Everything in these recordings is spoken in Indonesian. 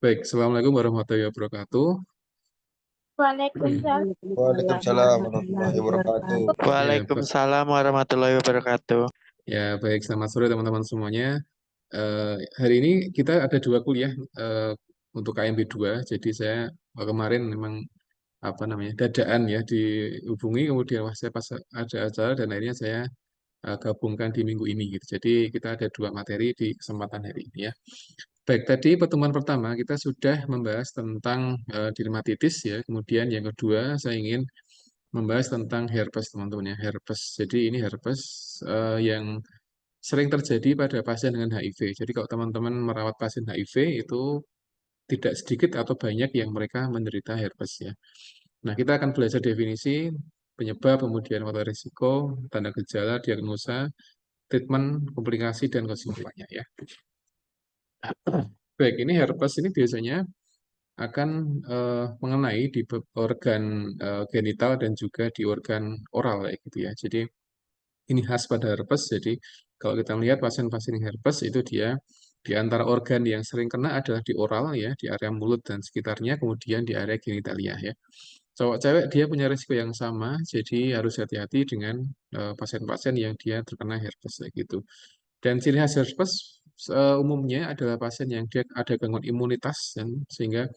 Baik, Assalamualaikum warahmatullahi wabarakatuh. Waalaikumsalam. Waalaikumsalam warahmatullahi wabarakatuh. Ya, Waalaikumsalam warahmatullahi wabarakatuh. baik, selamat sore teman-teman semuanya. Hari ini kita ada dua kuliah untuk KMB2. Jadi saya kemarin memang apa namanya dadaan ya dihubungi, kemudian wah, saya pas ada acara dan akhirnya saya gabungkan di minggu ini gitu. Jadi kita ada dua materi di kesempatan hari ini ya. Baik, tadi pertemuan pertama kita sudah membahas tentang dermatitis ya. Kemudian yang kedua saya ingin membahas tentang herpes teman-teman ya. Herpes. Jadi ini herpes yang sering terjadi pada pasien dengan HIV. Jadi kalau teman-teman merawat pasien HIV itu tidak sedikit atau banyak yang mereka menderita herpes ya. Nah, kita akan belajar definisi, penyebab, kemudian faktor risiko, tanda gejala, diagnosa, treatment, komplikasi, dan kesimpulannya ya. Baik, ini herpes ini biasanya akan mengenai di organ genital dan juga di organ oral ya gitu ya. Jadi ini khas pada herpes. Jadi kalau kita melihat pasien-pasien herpes itu dia di antara organ yang sering kena adalah di oral ya, di area mulut dan sekitarnya, kemudian di area genitalia ya. Cowok cewek dia punya risiko yang sama, jadi harus hati-hati dengan pasien-pasien yang dia terkena herpes kayak gitu. Dan ciri khas herpes umumnya adalah pasien yang dia ada gangguan imunitas dan sehingga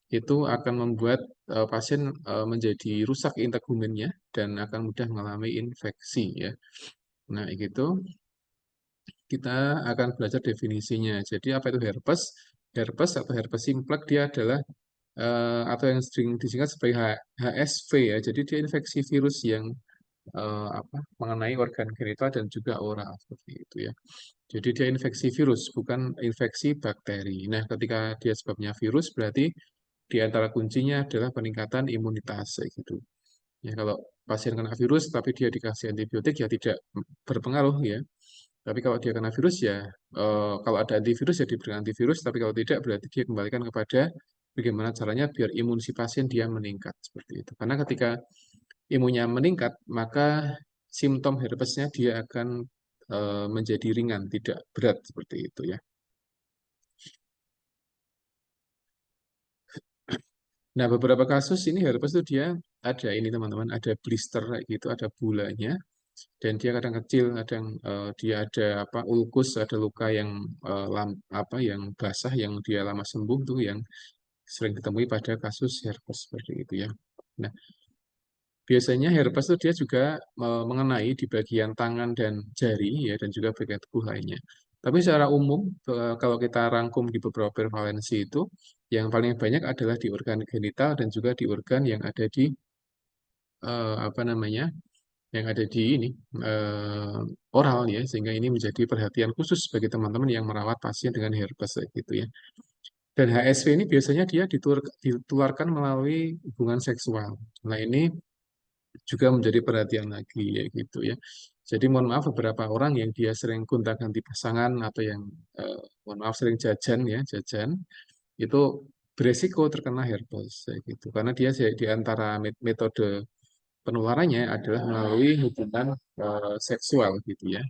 itu akan membuat pasien menjadi rusak integumennya dan akan mudah mengalami infeksi ya. Nah, gitu kita akan belajar definisinya. Jadi apa itu herpes? Herpes atau herpes simplex dia adalah atau yang sering disingkat sebagai HSV ya. Jadi dia infeksi virus yang mengenai organ genital dan juga oral seperti itu ya. Jadi dia infeksi virus, bukan infeksi bakteri. Nah, ketika dia sebabnya virus, berarti di antara kuncinya adalah peningkatan imunitas kayak gitu. Ya, kalau pasien kena virus tapi dia dikasih antibiotik ya tidak berpengaruh ya. Tapi kalau dia kena virus ya, kalau ada antivirus ya diberikan antivirus, tapi kalau tidak berarti dia kembalikan kepada bagaimana caranya biar imun si pasien dia meningkat seperti itu. Karena ketika imunnya meningkat, maka simptom herpesnya dia akan menjadi ringan, tidak berat seperti itu ya. Nah, beberapa kasus ini herpes itu dia ada ini teman-teman, ada blister kayak gitu, ada bulanya, dan dia kadang kecil, kadang dia ada apa ulkus, ada luka yang apa yang basah yang dia lama sembuh tuh yang sering ditemui pada kasus herpes seperti itu ya. Nah, biasanya herpes itu dia juga mengenai di bagian tangan dan jari ya dan juga bagian tubuh lainnya. Tapi secara umum kalau kita rangkum di beberapa prevalensi itu yang paling banyak adalah di organ genital dan juga di organ yang ada di apa namanya yang ada di ini oral ya sehingga ini menjadi perhatian khusus bagi teman-teman yang merawat pasien dengan herpes kayak gitu ya. Dan HSV ini biasanya dia ditularkan melalui hubungan seksual. Nah, ini juga menjadi perhatian lagi ya gitu ya. Jadi mohon maaf beberapa orang yang dia sering gonta-ganti pasangan atau yang mohon maaf sering jajan ya, jajan itu beresiko terkena herpes ya gitu. Karena dia di antara metode penularannya adalah melalui hubungan seksual gitu ya.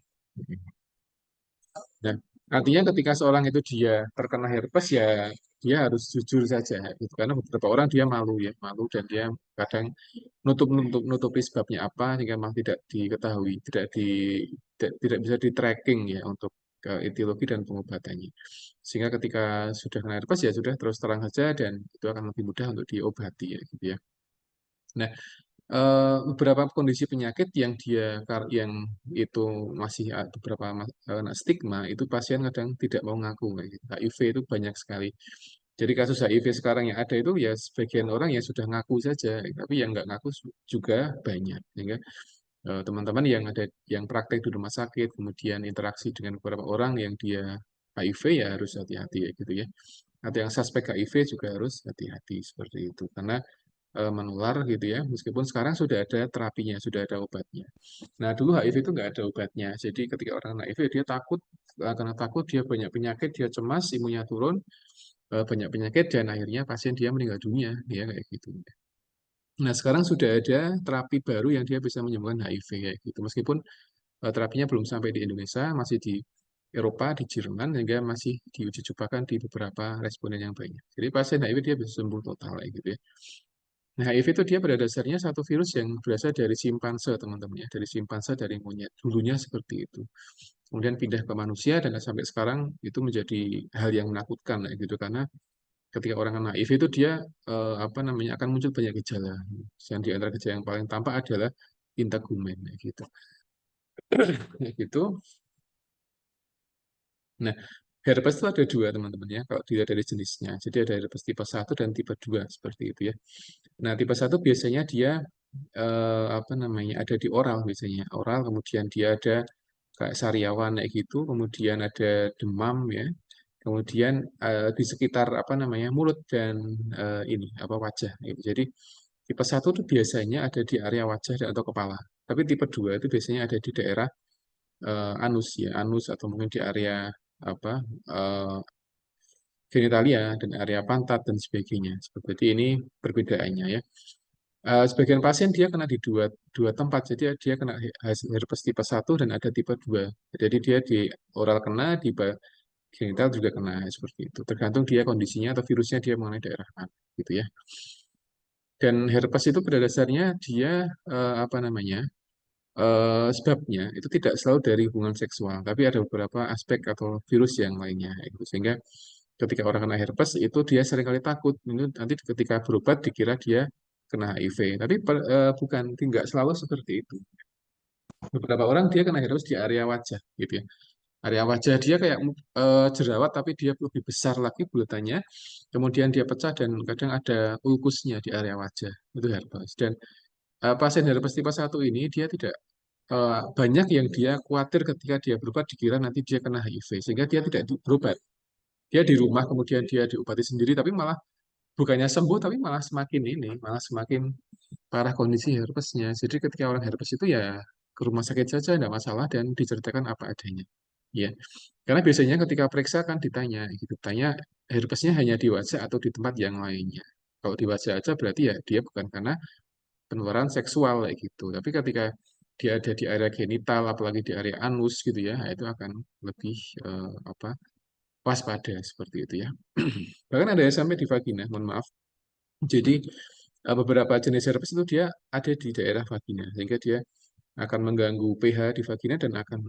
Dan artinya ketika seorang itu dia terkena herpes ya dia harus jujur saja gitu karena beberapa orang dia malu ya malu dan dia kadang nutupi sebabnya apa sehingga memang tidak diketahui tidak bisa di tracking ya untuk etiologi dan pengobatannya sehingga ketika sudah kena herpes ya sudah terus terang saja dan itu akan lebih mudah untuk diobati ya gitu ya. Nah, beberapa kondisi penyakit yang yang itu masih beberapa kena stigma itu pasien kadang tidak mau ngaku kayak gitu. HIV itu banyak sekali. Jadi kasus HIV sekarang yang ada itu ya sebagian orang yang sudah ngaku saja, tapi yang nggak ngaku juga banyak. Sehingga teman-teman yang ada yang praktek di rumah sakit, kemudian interaksi dengan beberapa orang yang dia HIV ya harus hati-hati ya gitu ya. Atau yang suspek HIV juga harus hati-hati seperti itu karena menular gitu ya, meskipun sekarang sudah ada terapinya, sudah ada obatnya. Nah, dulu HIV itu nggak ada obatnya, jadi ketika orang kena HIV dia takut, karena takut dia banyak penyakit, dia cemas, imunnya turun, banyak penyakit, dan akhirnya pasien dia meninggal dunia, ya kayak gitu. Nah, sekarang sudah ada terapi baru yang dia bisa menyembuhkan HIV kayak gitu, meskipun terapinya belum sampai di Indonesia, masih Eropa, di Jerman, sehingga masih diuji cobakan di beberapa responden yang banyak. Jadi pasien HIV dia bisa sembuh total kayak gitu ya. Nah, HIV itu dia pada dasarnya satu virus yang berasal dari simpanse, teman-teman ya, dari simpanse, dari monyet. Dulunya seperti itu. Kemudian pindah ke manusia dan sampai sekarang itu menjadi hal yang menakutkan kayak gitu, karena ketika orang kena HIV itu dia apa namanya akan muncul banyak gejala. Yang di antara gejala yang paling tampak adalah integumen kayak gitu. Kayak gitu. Nah, herpes itu ada dua, teman-teman ya, kalau dilihat dari jenisnya. Jadi ada herpes tipe 1 dan tipe 2 seperti itu ya. Nah, tipe 1 biasanya dia apa namanya ada di oral biasanya. Oral, kemudian dia ada kayak sariawan kayak gitu, kemudian ada demam ya. Kemudian di sekitar apa namanya mulut dan ini apa wajah gitu. Jadi tipe 1 itu biasanya ada di area wajah dan atau kepala. Tapi tipe 2 itu biasanya ada di daerah anus ya, anus atau mungkin di area apa eh, genitalia dan area pantat dan sebagainya. Seperti ini perbedaannya ya. Sebagian pasien dia kena di dua tempat, jadi dia kena herpes tipe 1 dan ada tipe 2. Jadi dia di oral kena, di genital juga kena seperti itu. Tergantung dia kondisinya atau virusnya dia mengenai daerah mana gitu ya. Dan herpes itu pada dasarnya dia apa namanya? Sebabnya itu tidak selalu dari hubungan seksual, tapi ada beberapa aspek atau virus yang lainnya gitu. Sehingga ketika orang kena herpes itu dia seringkali takut ini nanti ketika berobat dikira dia kena HIV, tapi bukan, tidak selalu seperti itu. Beberapa orang dia kena herpes di area wajah gitu ya. Area wajah dia kayak jerawat tapi dia lebih besar lagi bulatannya. Kemudian dia pecah dan kadang ada ulkusnya di area wajah. Itu herpes. Dan pasien herpes tipe 1 ini dia tidak banyak yang dia khawatir ketika dia berobat dikira nanti dia kena HIV sehingga dia tidak berobat. Dia di rumah kemudian dia diobati sendiri tapi malah bukannya sembuh tapi malah semakin ini, malah semakin parah kondisi herpesnya. Jadi ketika orang herpes itu ya ke rumah sakit saja tidak masalah dan diceritakan apa adanya. Ya, karena biasanya ketika periksa kan ditanya, gitu, tanya herpesnya hanya di wajah atau di tempat yang lainnya. Kalau di wajah aja berarti ya dia bukan karena penularan seksual kayak gitu. Tapi ketika dia ada di area genital, apalagi di area anus gitu ya, nah itu akan lebih apa waspada seperti itu ya. Bahkan ada yang sampai di vagina, mohon maaf. Jadi beberapa jenis herpes itu dia ada di daerah vagina, sehingga dia akan mengganggu pH di vagina dan akan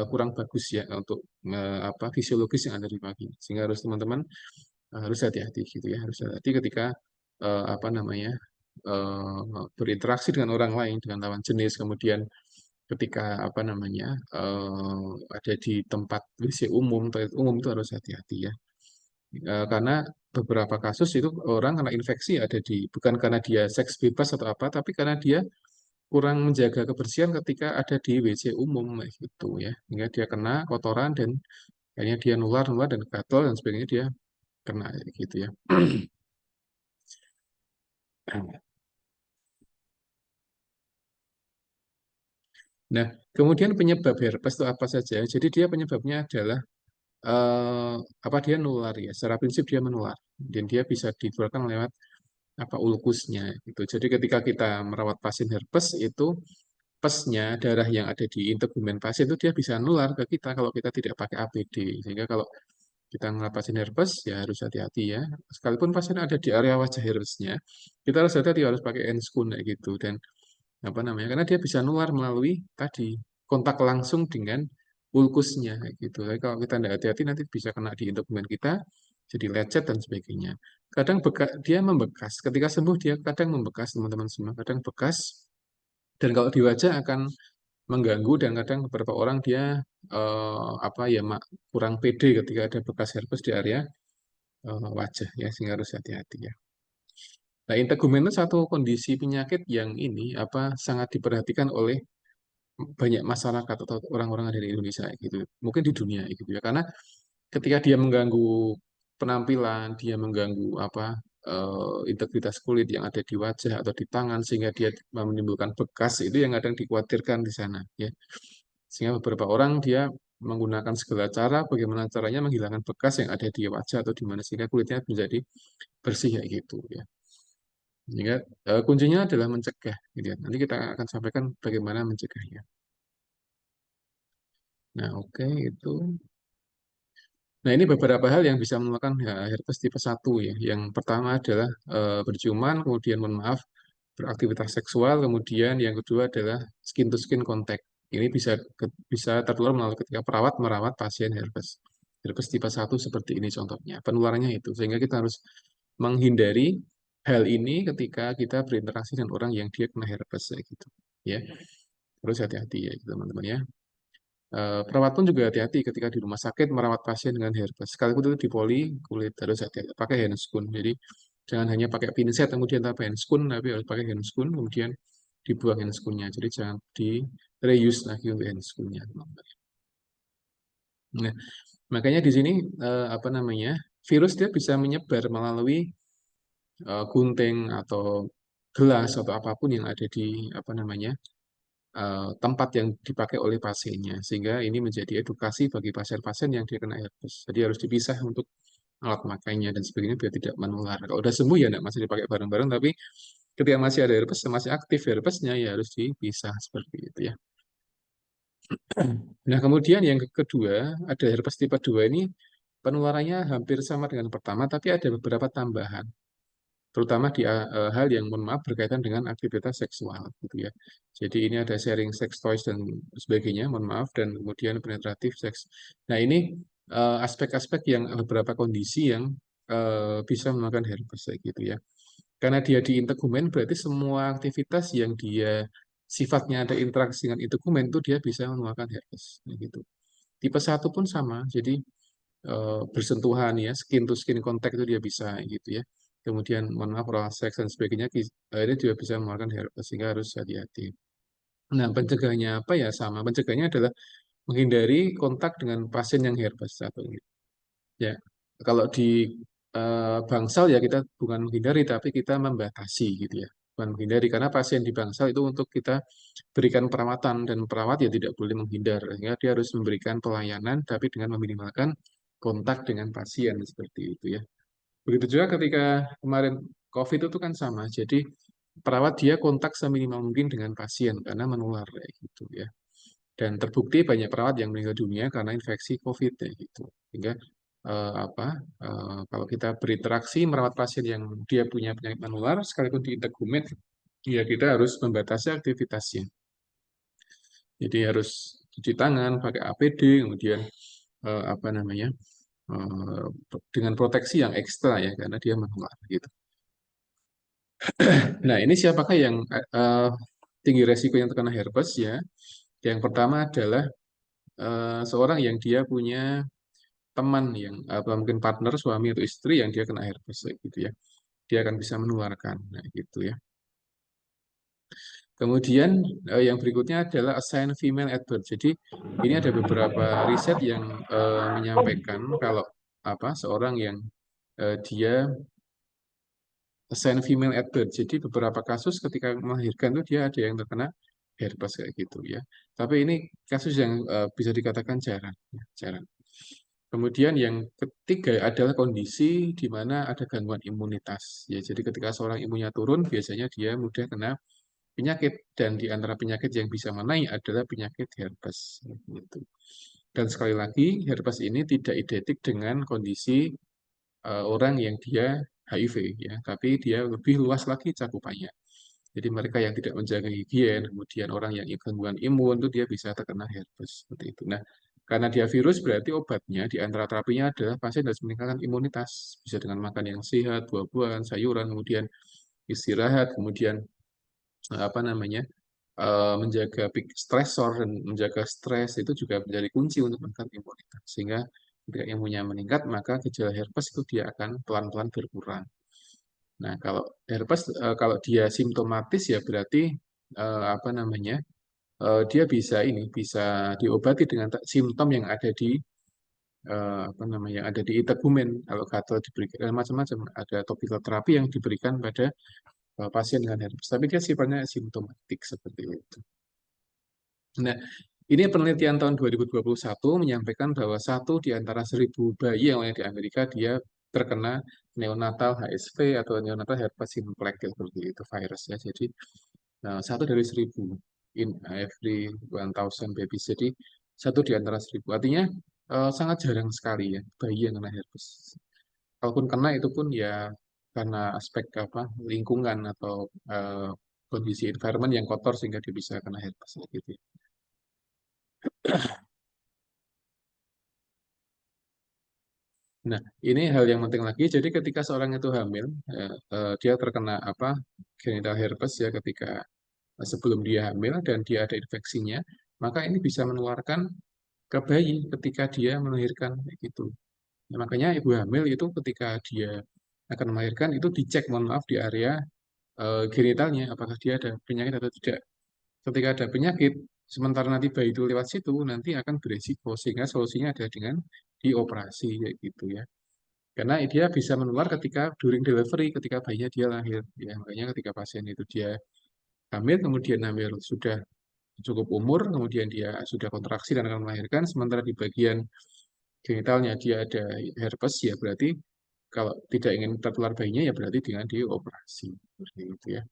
kurang bagus ya untuk apa fisiologis yang ada di vagina. Sehingga harus teman-teman harus hati-hati gitu ya, harus hati-hati ketika apa namanya berinteraksi dengan orang lain, dengan lawan jenis, kemudian ketika apa namanya ada di tempat WC umum, toilet umum itu harus hati-hati ya. Karena beberapa kasus itu orang kena infeksi ada di bukan karena dia seks bebas atau apa, tapi karena dia kurang menjaga kebersihan ketika ada di WC umum kayak gitu ya. Hingga dia kena kotoran dan akhirnya dia nular-nular dan gatal dan sebagainya dia kena gitu ya. Nah, kemudian penyebab herpes itu apa saja? Jadi dia penyebabnya adalah eh, apa dia nular ya. Secara prinsip dia menular dan dia bisa ditularkan lewat apa ulkusnya gitu. Jadi ketika kita merawat pasien herpes itu pesnya darah yang ada di integumen pasien itu dia bisa nular ke kita kalau kita tidak pakai APD. Sehingga kalau kita merawat pasien herpes ya harus hati-hati ya. Sekalipun pasien ada di area wajah herpesnya, kita harus hati-hati harus pakai enskun kayak gitu dan apa namanya karena dia bisa nular melalui tadi kontak langsung dengan ulkusnya kayak gitu. Tapi kalau kita tidak hati-hati nanti bisa kena di integumen kita jadi lecet dan sebagainya. Kadang dia membekas. Ketika sembuh dia kadang membekas teman-teman semua. Kadang bekas dan kalau di wajah akan mengganggu dan kadang beberapa orang dia apa ya kurang pede ketika ada bekas herpes di area wajah ya sehingga harus hati-hati ya. Nah, integumen itu satu kondisi penyakit yang ini apa sangat diperhatikan oleh banyak masyarakat atau orang-orang yang ada di Indonesia gitu. Mungkin di dunia gitu ya. Karena ketika dia mengganggu penampilan, dia mengganggu apa integritas kulit yang ada di wajah atau di tangan sehingga dia menimbulkan bekas itu yang kadang dikhawatirkan di sana ya. Sehingga beberapa orang dia menggunakan segala cara bagaimana caranya menghilangkan bekas yang ada di wajah atau di mana sehingga kulitnya menjadi bersih ya gitu ya. Sehingga kuncinya adalah mencegah gitu ya. Nanti kita akan sampaikan bagaimana mencegahnya. Nah, oke, itu. Nah, ini beberapa hal yang bisa menyebabkan herpes tipe 1 ya. Yang pertama adalah berciuman, kemudian mohon maaf, beraktivitas seksual, kemudian yang kedua adalah skin to skin contact. Ini bisa tertular melalui ketika perawat merawat pasien herpes. Herpes tipe 1 seperti ini contohnya. Penularannya itu. Sehingga kita harus menghindari hal ini ketika kita berinteraksi dengan orang yang dia kena herpes kayak gitu. Ya. Terus hati-hati ya teman-teman ya. Perawat pun juga hati-hati ketika di rumah sakit merawat pasien dengan herpes. Sekalipun itu di poli kulit harus hati-hati pakai handscoon. Jadi jangan hanya pakai pinset kemudian tanpa handscoon, tapi harus pakai handscoon kemudian dibuang handscoonnya. Jadi jangan di reuse lagi untuk handscoonnya. Nah, makanya di sini apa namanya virus dia bisa menyebar melalui gunting atau gelas atau apapun yang ada di apa namanya tempat yang dipakai oleh pasiennya. Sehingga ini menjadi edukasi bagi pasien-pasien yang dia kena herpes. Jadi harus dipisah untuk alat makainya dan sebagainya biar tidak menular. Kalau udah sembuh ya enggak masih dipakai bareng-bareng, tapi ketika masih ada herpes, masih aktif herpesnya ya harus dipisah seperti itu ya. Nah, kemudian yang kedua, ada herpes tipe 2 ini penularannya hampir sama dengan pertama, tapi ada beberapa tambahan. Terutama di hal yang mohon maaf berkaitan dengan aktivitas seksual gitu ya. Jadi ini ada sharing sex toys dan sebagainya, mohon maaf, dan kemudian penetratif seks. Nah, ini aspek-aspek yang beberapa kondisi yang bisa menggunakan herpes kayak gitu ya. Karena dia di integumen berarti semua aktivitas yang dia sifatnya ada interaksi dengan integumen itu dia bisa menggunakan herpes kayak gitu. Tipe 1 pun sama. Jadi bersentuhan ya, skin to skin contact itu dia bisa gitu ya. Kemudian mohon maaf oral seks dan sebagainya ini juga bisa mengeluarkan herpes sehingga harus hati-hati. Nah, pencegahannya apa ya sama. Pencegahannya adalah menghindari kontak dengan pasien yang herpes satu ini. Ya, kalau di bangsal ya kita bukan menghindari tapi kita membatasi gitu ya. Bukan menghindari karena pasien di bangsal itu untuk kita berikan perawatan dan perawat ya tidak boleh menghindar. Sehingga dia harus memberikan pelayanan tapi dengan meminimalkan kontak dengan pasien seperti itu ya. Begitu juga ketika kemarin COVID itu kan sama. Jadi perawat dia kontak seminimal mungkin dengan pasien karena menular kayak gitu ya. Dan terbukti banyak perawat yang meninggal dunia karena infeksi COVID kayak gitu. Sehingga apa kalau kita berinteraksi merawat pasien yang dia punya penyakit menular sekalipun di integumen, ya kita harus membatasi aktivitasnya. Jadi harus cuci tangan, pakai APD, kemudian apa namanya eh, dengan proteksi yang ekstra ya karena dia menular gitu. Nah, ini siapakah yang tinggi resiko yang terkena herpes ya? Yang pertama adalah seorang yang dia punya teman yang apa mungkin partner suami atau istri yang dia kena herpes gitu ya. Dia akan bisa menularkan nah, gitu ya. Kemudian yang berikutnya adalah assign female at birth. Jadi ini ada beberapa riset yang menyampaikan kalau apa seorang yang dia assign female at birth. Jadi beberapa kasus ketika melahirkan itu dia ada yang terkena herpes kayak gitu ya. Tapi ini kasus yang bisa dikatakan jarang, ya, jarang. Kemudian yang ketiga adalah kondisi di mana ada gangguan imunitas. Ya, jadi ketika seorang imunnya turun, biasanya dia mudah kena penyakit dan di antara penyakit yang bisa menaik adalah penyakit herpes. Gitu. Dan sekali lagi, herpes ini tidak identik dengan kondisi orang yang dia HIV ya, tapi dia lebih luas lagi cakupannya. Jadi mereka yang tidak menjaga higien, kemudian orang yang gangguan imun itu dia bisa terkena herpes seperti itu. Nah, karena dia virus berarti obatnya di antara terapinya adalah pasien harus meningkatkan imunitas, bisa dengan makan yang sehat, buah-buahan, sayuran, kemudian istirahat, kemudian apa namanya menjaga stresor dan menjaga stres itu juga menjadi kunci untuk meningkatkan imunitas. Sehingga ketika imunnya meningkat, maka gejala herpes itu dia akan pelan-pelan berkurang. Nah, kalau herpes kalau dia simptomatis ya berarti apa namanya dia bisa ini bisa diobati dengan simptom yang ada di apa namanya ada di integumen. Kalau gatal diberikan macam-macam ada topical terapi yang diberikan pada pasien dengan herpes. Tapi dia sifatnya simptomatik seperti itu. Nah, ini penelitian tahun 2021 menyampaikan bahwa satu di antara 1.000 bayi yang lahir di Amerika dia terkena neonatal HSV atau neonatal herpes simplex seperti itu virus ya. Jadi satu dari 1.000 in every 1,000 babies. Jadi 1 di antara 1000. Artinya sangat jarang sekali ya bayi yang kena herpes. Kalaupun kena itu pun ya karena aspek apa lingkungan atau kondisi environment yang kotor sehingga dia bisa kena herpes gitu ya. Nah, ini hal yang penting lagi. Jadi ketika seorang itu hamil, dia terkena apa genital herpes ya ketika sebelum dia hamil dan dia ada infeksinya, maka ini bisa menularkan ke bayi ketika dia melahirkan kayak gitu. Nah, makanya ibu hamil itu ketika dia akan melahirkan itu dicek, mohon maaf, di area genitalnya apakah dia ada penyakit atau tidak. Ketika ada penyakit, sementara nanti bayi itu lewat situ, nanti akan beresiko sehingga solusinya ada dengan dioperasi kayak gitu ya. Karena dia bisa menular ketika during delivery, ketika bayinya dia lahir. Ya, makanya ketika pasien itu dia hamil, kemudian hamil sudah cukup umur, kemudian dia sudah kontraksi dan akan melahirkan, sementara di bagian genitalnya dia ada herpes, ya berarti kalau tidak ingin tertular bayinya, ya berarti dengan dioperasi. Seperti itu ya.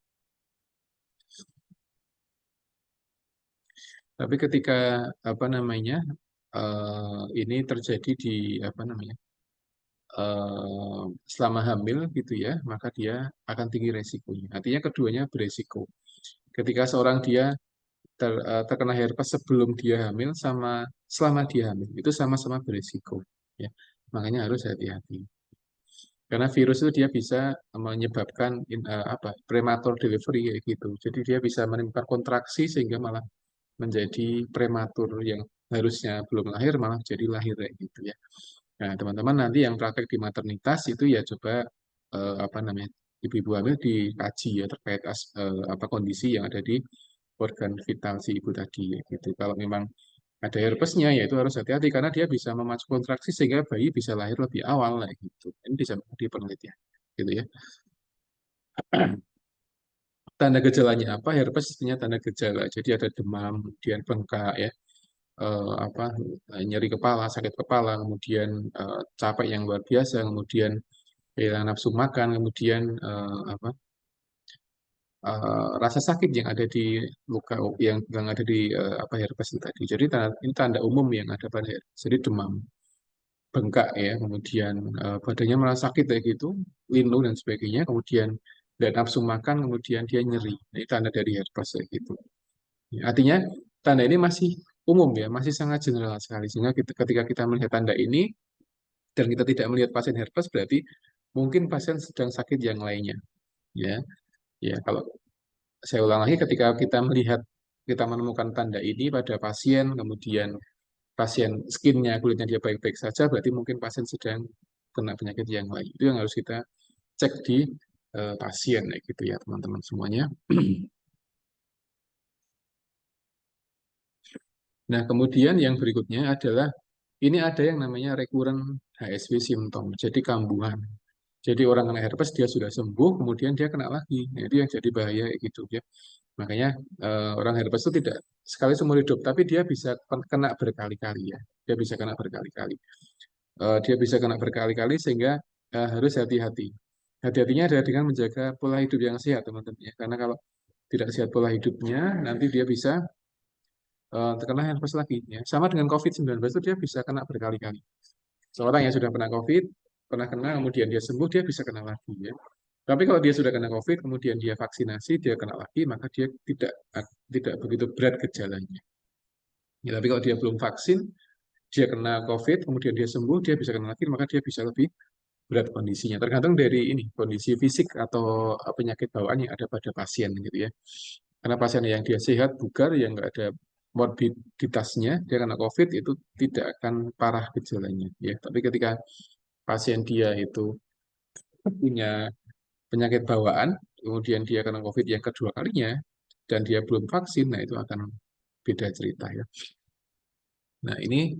Tapi ketika apa namanya ini terjadi di apa namanya selama hamil gitu ya, maka dia akan tinggi resikonya. Artinya keduanya beresiko. Ketika seorang dia terkena herpes sebelum dia hamil sama selama dia hamil itu sama-sama beresiko ya. Makanya harus hati-hati. Karena virus itu dia bisa menyebabkan apa prematur delivery kayak gitu. Jadi dia bisa menimbulkan kontraksi sehingga malah menjadi prematur yang harusnya belum lahir malah jadi lahir kayak gitu ya. Nah, teman-teman nanti yang praktek di maternitas itu ya coba apa namanya ibu-ibu hamil dikaji ya terkait apa kondisi yang ada di organ vital si ibu tadi ya, gitu. Kalau memang ada herpesnya ya itu harus hati-hati karena dia bisa memacu kontraksi sehingga bayi bisa lahir lebih awal lah gitu. Ini bisa di penelitian gitu ya. Tanda gejalanya apa? Herpes istilahnya tanda gejala. Jadi ada demam, kemudian bengkak ya, apa nyeri kepala, sakit kepala, kemudian capek yang luar biasa, kemudian kehilangan nafsu makan, kemudian apa rasa sakit yang ada di luka yang ada di apa herpes itu tadi. Jadi ini tanda umum yang ada pada herpes. Jadi demam, bengkak ya, kemudian badannya merasa sakit kayak gitu, linu dan sebagainya, kemudian dan nafsu makan, kemudian dia nyeri. Nah, ini tanda dari herpes kayak gitu. Ya, artinya tanda ini masih umum ya, masih sangat general sekali. Sehingga ketika kita melihat tanda ini dan kita tidak melihat pasien herpes berarti mungkin pasien sedang sakit yang lainnya. Ya, ya kalau saya ulang lagi ketika kita menemukan tanda ini pada pasien, kemudian pasien skinnya, kulitnya dia baik-baik saja, berarti mungkin pasien sedang kena penyakit yang lain. Itu yang harus kita cek di pasien, ya gitu ya teman-teman semuanya. Nah, kemudian yang berikutnya adalah ini ada yang namanya recurrent HSV symptom, jadi kambuhan. Jadi orang kena herpes dia sudah sembuh, kemudian dia kena lagi. Nah, itu yang jadi bahaya gitu ya. Makanya orang herpes itu tidak sekali seumur hidup, tapi dia bisa kena berkali-kali ya. Dia bisa kena berkali-kali. Dia bisa kena berkali-kali sehingga harus hati-hati. Hati-hatinya adalah dengan menjaga pola hidup yang sehat, teman-teman ya. Karena kalau tidak sehat pola hidupnya, nanti dia bisa terkena herpes lagi ya. Sama dengan COVID-19 itu dia bisa kena berkali-kali. Seorang yang sudah pernah COVID, pernah kena, kemudian dia sembuh, dia bisa kena lagi ya. Tapi kalau dia sudah kena COVID, kemudian dia vaksinasi, dia kena lagi, maka dia tidak begitu berat gejalanya. Ya, tapi kalau dia belum vaksin, dia kena COVID, kemudian dia sembuh, dia bisa kena lagi, maka dia bisa lebih berat kondisinya. Tergantung dari ini kondisi fisik atau penyakit bawaan yang ada pada pasien gitu ya. Karena pasien yang dia sehat, bugar, yang nggak ada morbiditasnya, dia kena COVID itu tidak akan parah gejalanya. Ya, tapi ketika pasien dia itu punya penyakit bawaan, kemudian dia kena COVID yang kedua kalinya, dan dia belum vaksin, nah itu akan beda cerita ya. Nah ini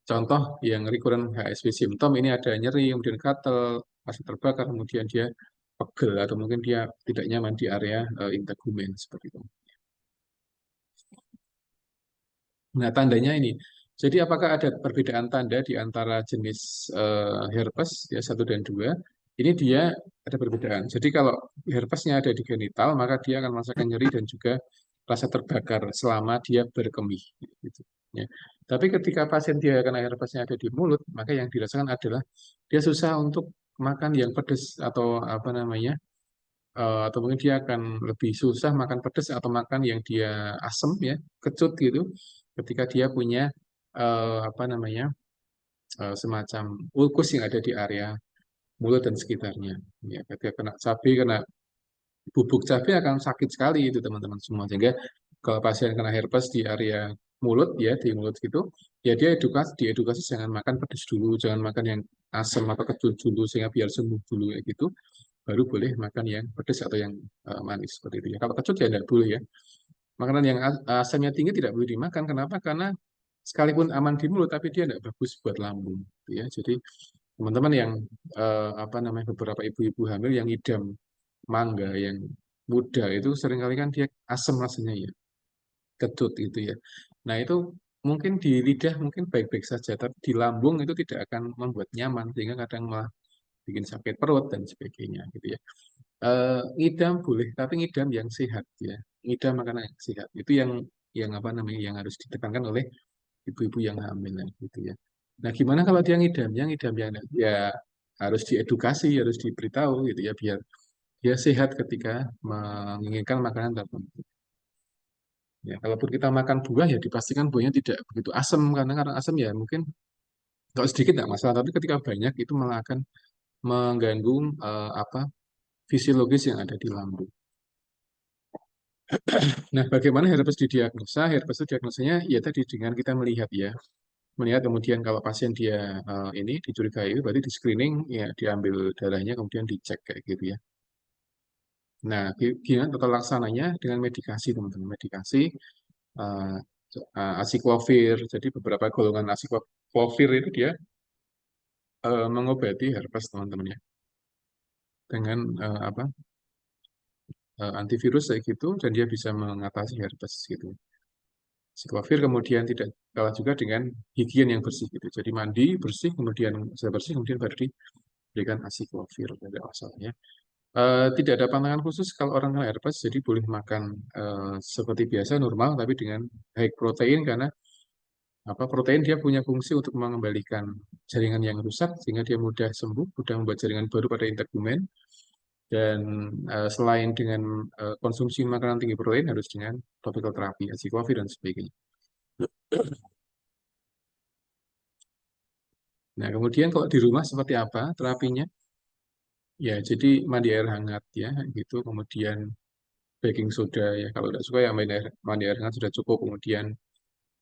contoh yang recurrent HSV symptom, ini ada nyeri, kemudian gatal, rasa terbakar, kemudian dia pegel, atau mungkin dia tidak nyaman di area integumen, seperti itu. Nah tandanya ini, jadi apakah ada perbedaan tanda di antara jenis herpes ya 1 dan 2? Ini dia ada perbedaan. Jadi kalau herpesnya ada di genital, maka dia akan merasakan nyeri dan juga rasa terbakar selama dia berkemih. Gitu. Ya. Tapi ketika pasien dia kena herpesnya ada di mulut, maka yang dirasakan adalah dia susah untuk makan yang pedas atau apa namanya, atau mungkin dia akan lebih susah makan pedas atau makan yang dia asam ya, kecut gitu, ketika dia punya apa namanya, semacam ulkus yang ada di area mulut dan sekitarnya. Ya, ketika kena cabai, kena bubuk cabai akan sakit sekali itu teman-teman semua. Sehingga kalau pasien kena herpes di area mulut ya, di mulut gitu, ya dia diedukasi jangan makan pedas dulu, jangan makan yang asam atau kecut dulu sehingga biar sembuh dulu ya gitu. Baru boleh makan yang pedas atau yang manis seperti itu ya. Kalau kecut ya tidak boleh ya. Makanan yang asamnya tinggi tidak boleh dimakan. Kenapa? Karena sekalipun aman di mulut, tapi dia tidak bagus buat lambung. Gitu ya. Jadi teman-teman yang apa namanya beberapa ibu-ibu hamil yang idam mangga yang muda itu seringkali kan dia asam rasanya ya, kecut itu ya. Nah itu mungkin di lidah mungkin baik-baik saja, tapi di lambung itu tidak akan membuat nyaman sehingga kadang malah bikin sakit perut dan sebagainya gitu ya. Ngidam boleh, tapi ngidam yang sehat ya. Ngidam makanan yang sehat. Itu yang apa namanya yang harus ditekankan oleh ibu-ibu yang hamil ya, gitu ya. Nah, gimana kalau dia ngidam? Yang ngidam ya harus diedukasi, harus diberitahu gitu ya biar dia sehat ketika menginginkan makanan tertentu. Ya, kalaupun kita makan buah ya dipastikan buahnya tidak begitu asam karena asam ya mungkin kalau sedikit tidak masalah, tapi ketika banyak itu malah akan mengganggu apa fisiologis yang ada di lambung. Nah, bagaimana herpes didiagnosa? Herpes itu diagnosanya ya tadi dengan kita melihat ya. Melihat kemudian kalau pasien dia ini dicurigai berarti di screening ya diambil darahnya kemudian dicek kayak gitu ya. Nah, gimana tata laksananya dengan medikasi teman-teman. Medikasi uh, acyclovir. Jadi beberapa golongan acyclovir itu dia mengobati herpes teman-teman ya. Dengan apa antivirus kayak gitu dan dia bisa mengatasi herpes gitu. Acyclovir kemudian tidak kalah juga dengan higien yang bersih gitu. Jadi mandi bersih kemudian sudah bersih kemudian baru diberikan acyclovir pada asalnya. Tidak ada pantangan khusus kalau orang kena herpes, jadi boleh makan seperti biasa normal tapi dengan high protein karena apa protein dia punya fungsi untuk mengembalikan jaringan yang rusak sehingga dia mudah sembuh, mudah membuat jaringan baru pada integumen dan selain dengan konsumsi makanan tinggi protein harus dengan topical terapi, acyclovir dan sebagainya. Nah, kemudian kalau di rumah seperti apa terapinya? Ya, jadi mandi air hangat ya, gitu. Kemudian baking soda ya, kalau tidak suka ya mandi air hangat sudah cukup. Kemudian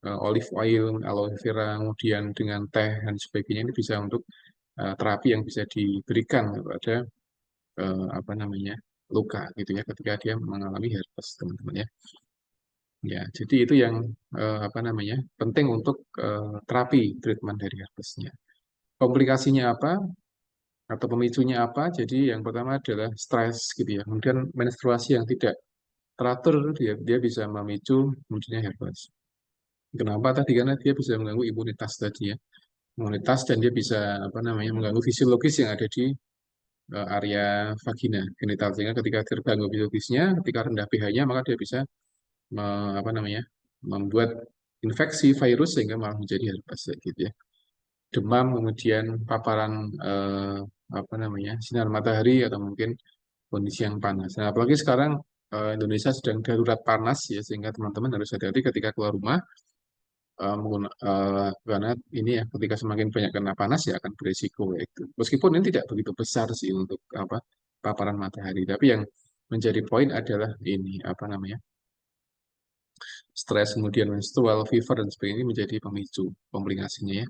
olive oil, aloe vera, kemudian dengan teh dan sebagainya ini bisa untuk terapi yang bisa diberikan kepada apa namanya luka gitu ya ketika dia mengalami herpes teman-teman ya. Ya, jadi itu yang apa namanya penting untuk terapi treatment dari herpesnya. Komplikasinya apa atau pemicunya apa? Jadi yang pertama adalah stres gitu ya. Kemudian menstruasi yang tidak teratur dia bisa memicu munculnya herpes. Kenapa tadi? Karena dia bisa mengganggu imunitas tadi ya. Imunitas dan dia bisa apa namanya mengganggu fisiologis yang ada di area vagina genital sehingga ketika terganggu fisiologisnya, ketika rendah pH-nya maka dia bisa apa namanya membuat infeksi virus sehingga malah menjadi herpes gitu ya. Demam kemudian paparan apa namanya sinar matahari atau mungkin kondisi yang panas. Nah, apalagi sekarang Indonesia sedang darurat panas ya sehingga teman-teman harus hati-hati ketika keluar rumah karena ini ya ketika semakin banyak kena panas ya akan beresiko ya itu. Meskipun ini tidak begitu besar sih untuk apa paparan matahari, tapi yang menjadi poin adalah ini apa namanya stres kemudian menstrual fever dan sebagainya ini menjadi pemicu komplikasinya ya.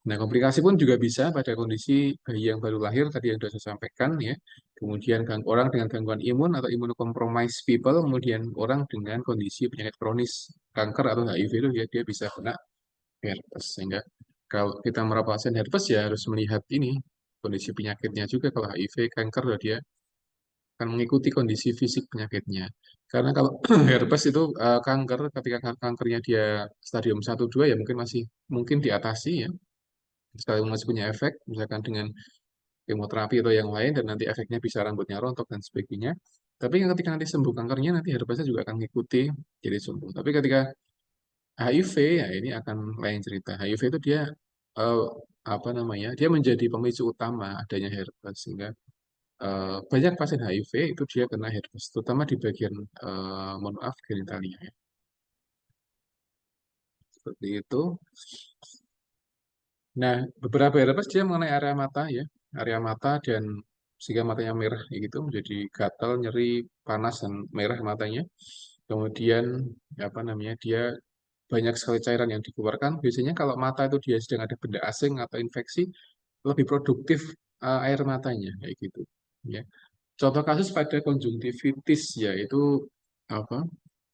Nah, komplikasi pun juga bisa pada kondisi bayi yang baru lahir tadi yang sudah saya sampaikan ya. Kemudian orang dengan gangguan imun atau immunocompromised people, kemudian orang dengan kondisi penyakit kronis, kanker atau HIV itu ya dia bisa kena herpes. Sehingga kalau kita merawat pasien herpes ya harus melihat ini kondisi penyakitnya juga. Kalau HIV, kanker dia akan mengikuti kondisi fisik penyakitnya. Karena kalau herpes itu kanker, ketika kankernya dia stadium 1-2 ya mungkin masih mungkin diatasi ya sekali masih punya efek, misalkan dengan kemoterapi atau yang lain, dan nanti efeknya bisa rambutnya rontok dan sebagainya. Tapi ketika nanti sembuh kankernya, nanti herpesnya juga akan mengikuti jadi sembuh. Tapi ketika HIV ya ini akan lain cerita. HIV itu dia eh, apa namanya? Dia menjadi pemicu utama adanya herpes sehingga banyak pasien HIV itu dia kena herpes, terutama di bagian mohon maaf genitalia ya. Seperti itu. Nah, beberapa herpes dia mengenai area mata ya, area mata dan sehingga matanya merah gitu, menjadi gatal, nyeri, panas dan merah matanya. Kemudian apa namanya? Dia banyak sekali cairan yang dikeluarkan. Biasanya kalau mata itu dia sedang ada benda asing atau infeksi, lebih produktif air matanya kayak gitu. Ya. Contoh kasus pada konjungtivitis ya itu apa?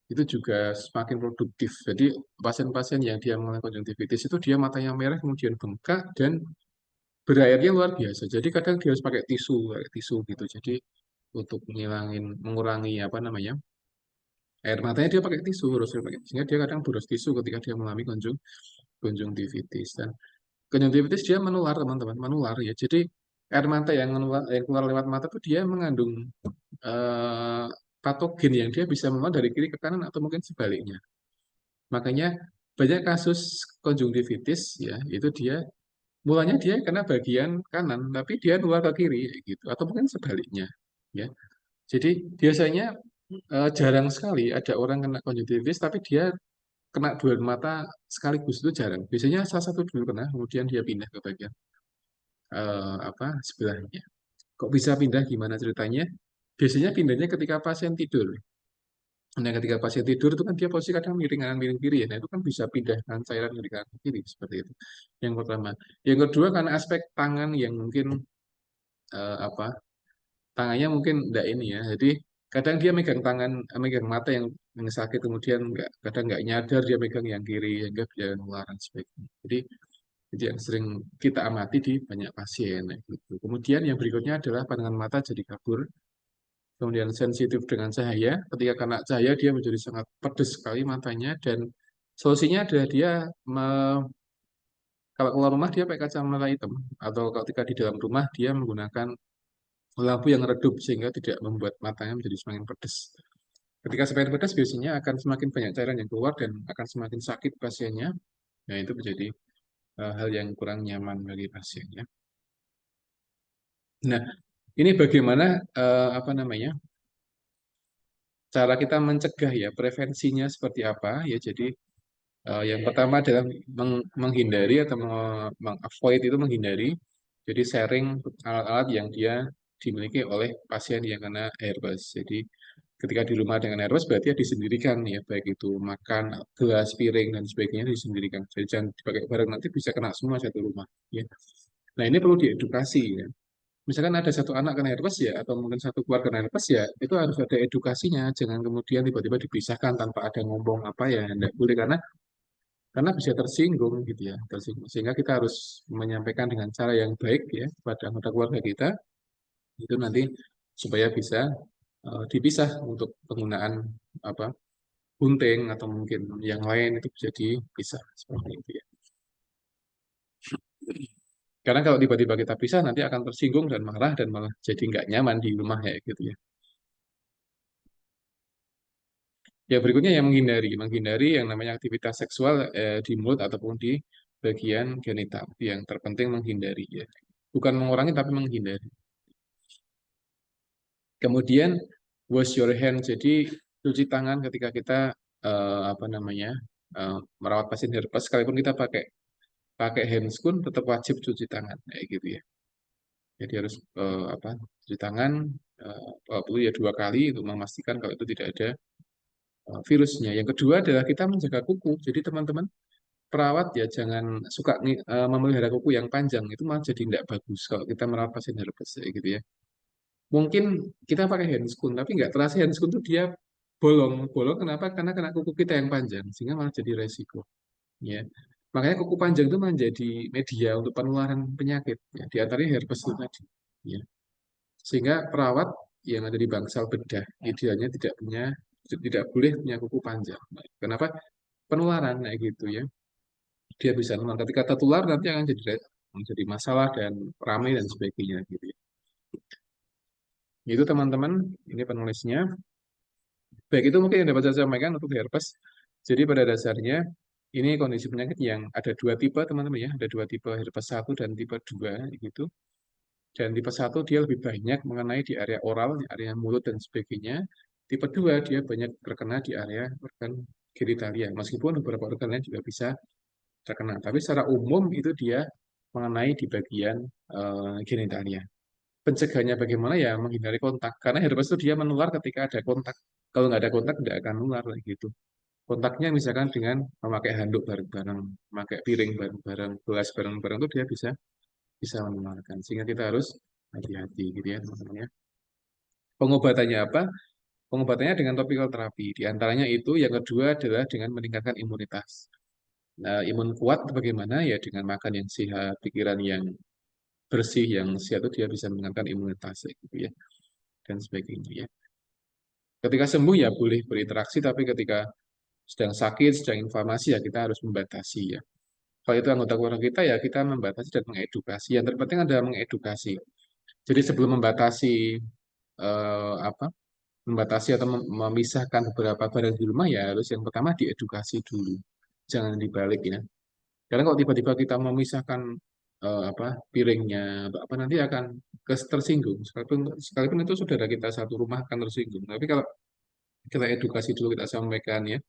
Itu juga semakin produktif. Jadi pasien-pasien yang dia mengalami konjungtivitis itu dia matanya merah kemudian bengkak dan berairnya luar biasa. Jadi kadang dia harus pakai tisu gitu. Jadi untuk mengurangi apa namanya air matanya dia pakai tisu, harus pakai sehingga dia kadang boros tisu ketika dia mengalami konjungtivitis. Dan konjungtivitis dia menular teman-teman, menular ya. Jadi air mata yang keluar lewat mata itu dia mengandung eh, patogen yang dia bisa menular dari kiri ke kanan atau mungkin sebaliknya. Makanya banyak kasus konjungtivitis ya, itu dia mulanya dia kena bagian kanan, tapi dia nular ke kiri gitu, atau mungkin sebaliknya ya. Jadi biasanya jarang sekali ada orang kena konjungtivitis, tapi dia kena dua mata sekaligus itu jarang. Biasanya salah satu dulu kena, kemudian dia pindah ke bagian apa sebelahnya. Kok bisa pindah? Gimana ceritanya? Biasanya pindahnya ketika pasien tidur. Nah, ketika pasien tidur itu kan dia posisi kadang miring kanan miring kiri ya. Nah, itu kan bisa pindahkan cairan dari kanan ke kiri seperti itu. Yang pertama. Yang kedua karena aspek tangan yang mungkin apa? Tangannya mungkin enggak ini ya. Jadi kadang dia megang tangan, megang mata yang sakit kemudian enggak kadang nggak nyadar dia megang yang kiri sehingga bisa nularan sebagainya. Jadi yang sering kita amati di banyak pasien nah, gitu. Kemudian yang berikutnya adalah pandangan mata jadi kabur, kemudian sensitif dengan cahaya. Ketika kena cahaya dia menjadi sangat pedas sekali matanya dan solusinya adalah dia kalau keluar rumah dia pakai kacamata hitam atau ketika di dalam rumah dia menggunakan lampu yang redup sehingga tidak membuat matanya menjadi semakin pedas. Ketika semakin pedas biasanya akan semakin banyak cairan yang keluar dan akan semakin sakit pasiennya. Nah, itu menjadi hal yang kurang nyaman bagi pasiennya. Nah, ini bagaimana apa namanya cara kita mencegah ya prevensinya seperti apa ya. Jadi yang pertama adalah menghindari atau mengavoid itu menghindari. Jadi sharing alat-alat yang dia dimiliki oleh pasien yang kena herpes. Jadi ketika di rumah dengan herpes berarti ya disendirikan ya baik itu makan gelas piring dan sebagainya disendirikan. Jadi jangan dipakai bareng nanti bisa kena semua satu rumah. Ya. Nah ini perlu diedukasi ya. Misalkan ada satu anak kena herpes ya, atau mungkin satu keluarga kena herpes ya, itu harus ada edukasinya. Jangan kemudian tiba-tiba dipisahkan tanpa ada ngomong apa ya, tidak boleh karena bisa tersinggung gitu ya, tersinggung. Sehingga kita harus menyampaikan dengan cara yang baik ya kepada anggota keluarga kita, itu nanti supaya bisa dipisah untuk penggunaan apa gunting atau mungkin yang lain itu bisa dipisah seperti itu ya. Karena kalau tiba-tiba kita pisah nanti akan tersinggung dan marah dan malah jadi nggak nyaman di rumah ya gitu ya. Ya berikutnya yang menghindari yang namanya aktivitas seksual di mulut ataupun di bagian genital. Yang terpenting menghindari ya. Bukan mengurangi tapi menghindari. Kemudian wash your hand. Jadi cuci tangan ketika kita apa namanya merawat pasien herpes. Sekalipun kita pakai pakai handscoon, tetap wajib cuci tangan kayak gitu ya. Jadi harus apa cuci tangan perlu ya 2 kali untuk memastikan kalau itu tidak ada virusnya. Yang kedua adalah kita menjaga kuku. Jadi teman-teman perawat ya jangan suka memelihara kuku yang panjang itu malah jadi tidak bagus kalau kita merawat pasien herpes kayak gitu ya. Mungkin kita pakai handscoon tapi nggak terasa handscoon itu dia bolong. Bolong kenapa? Karena kena kuku kita yang panjang sehingga malah jadi resiko. Ya. Makanya kuku panjang itu menjadi media untuk penularan penyakit ya. Di antaranya herpes itu tadi. Ya. Sehingga perawat yang ada di bangsal bedah idealnya tidak boleh punya kuku panjang. Nah, kenapa? Penularan kayak gitu ya. Dia bisa menular. Ketika tertular nanti akan jadi masalah dan ramai dan sebagainya gitu ya. Itu teman-teman, ini penulisnya. Baik itu mungkin yang dapat saya sampaikan untuk herpes. Jadi pada dasarnya Ini kondisi penyakit yang ada dua tipe teman-teman ya, ada dua tipe herpes 1 dan tipe 2 gitu. Dan tipe 1 dia lebih banyak mengenai di area oral, di area mulut dan sebagainya. Tipe 2 dia banyak terkena di area organ genitalia, meskipun beberapa organ lain juga bisa terkena. Tapi secara umum itu dia mengenai di bagian genitalia. Pencegahannya bagaimana ya menghindari kontak. Karena herpes itu dia menular ketika ada kontak. Kalau nggak ada kontak tidak akan menular gitu. Kontaknya misalkan dengan memakai handuk bareng-bareng, memakai piring bareng-bareng, gelas bareng-bareng itu dia bisa menularkan. Sehingga kita harus hati-hati gitu ya teman-teman ya. Pengobatannya apa? Pengobatannya dengan topical terapi. Di antaranya itu yang kedua adalah dengan meningkatkan imunitas. Nah, imun kuat bagaimana? Ya dengan makan yang sehat, pikiran yang bersih, yang sehat itu dia bisa meningkatkan imunitas gitu ya dan sebagainya ya. Ketika sembuh ya boleh berinteraksi, tapi ketika sedang sakit, sedang inflamasi ya kita harus membatasi ya. Kalau itu anggota keluarga kita ya kita membatasi dan mengedukasi. Yang terpenting adalah mengedukasi. Jadi sebelum membatasi apa? Membatasi atau memisahkan beberapa barang di rumah ya harus yang pertama diedukasi dulu. Jangan dibalik ya. Karena kalau tiba-tiba kita memisahkan apa piringnya atau apa nanti akan tersinggung. Sekalipun itu saudara kita satu rumah akan tersinggung. Tapi kalau kita edukasi dulu kita sampaikan ya,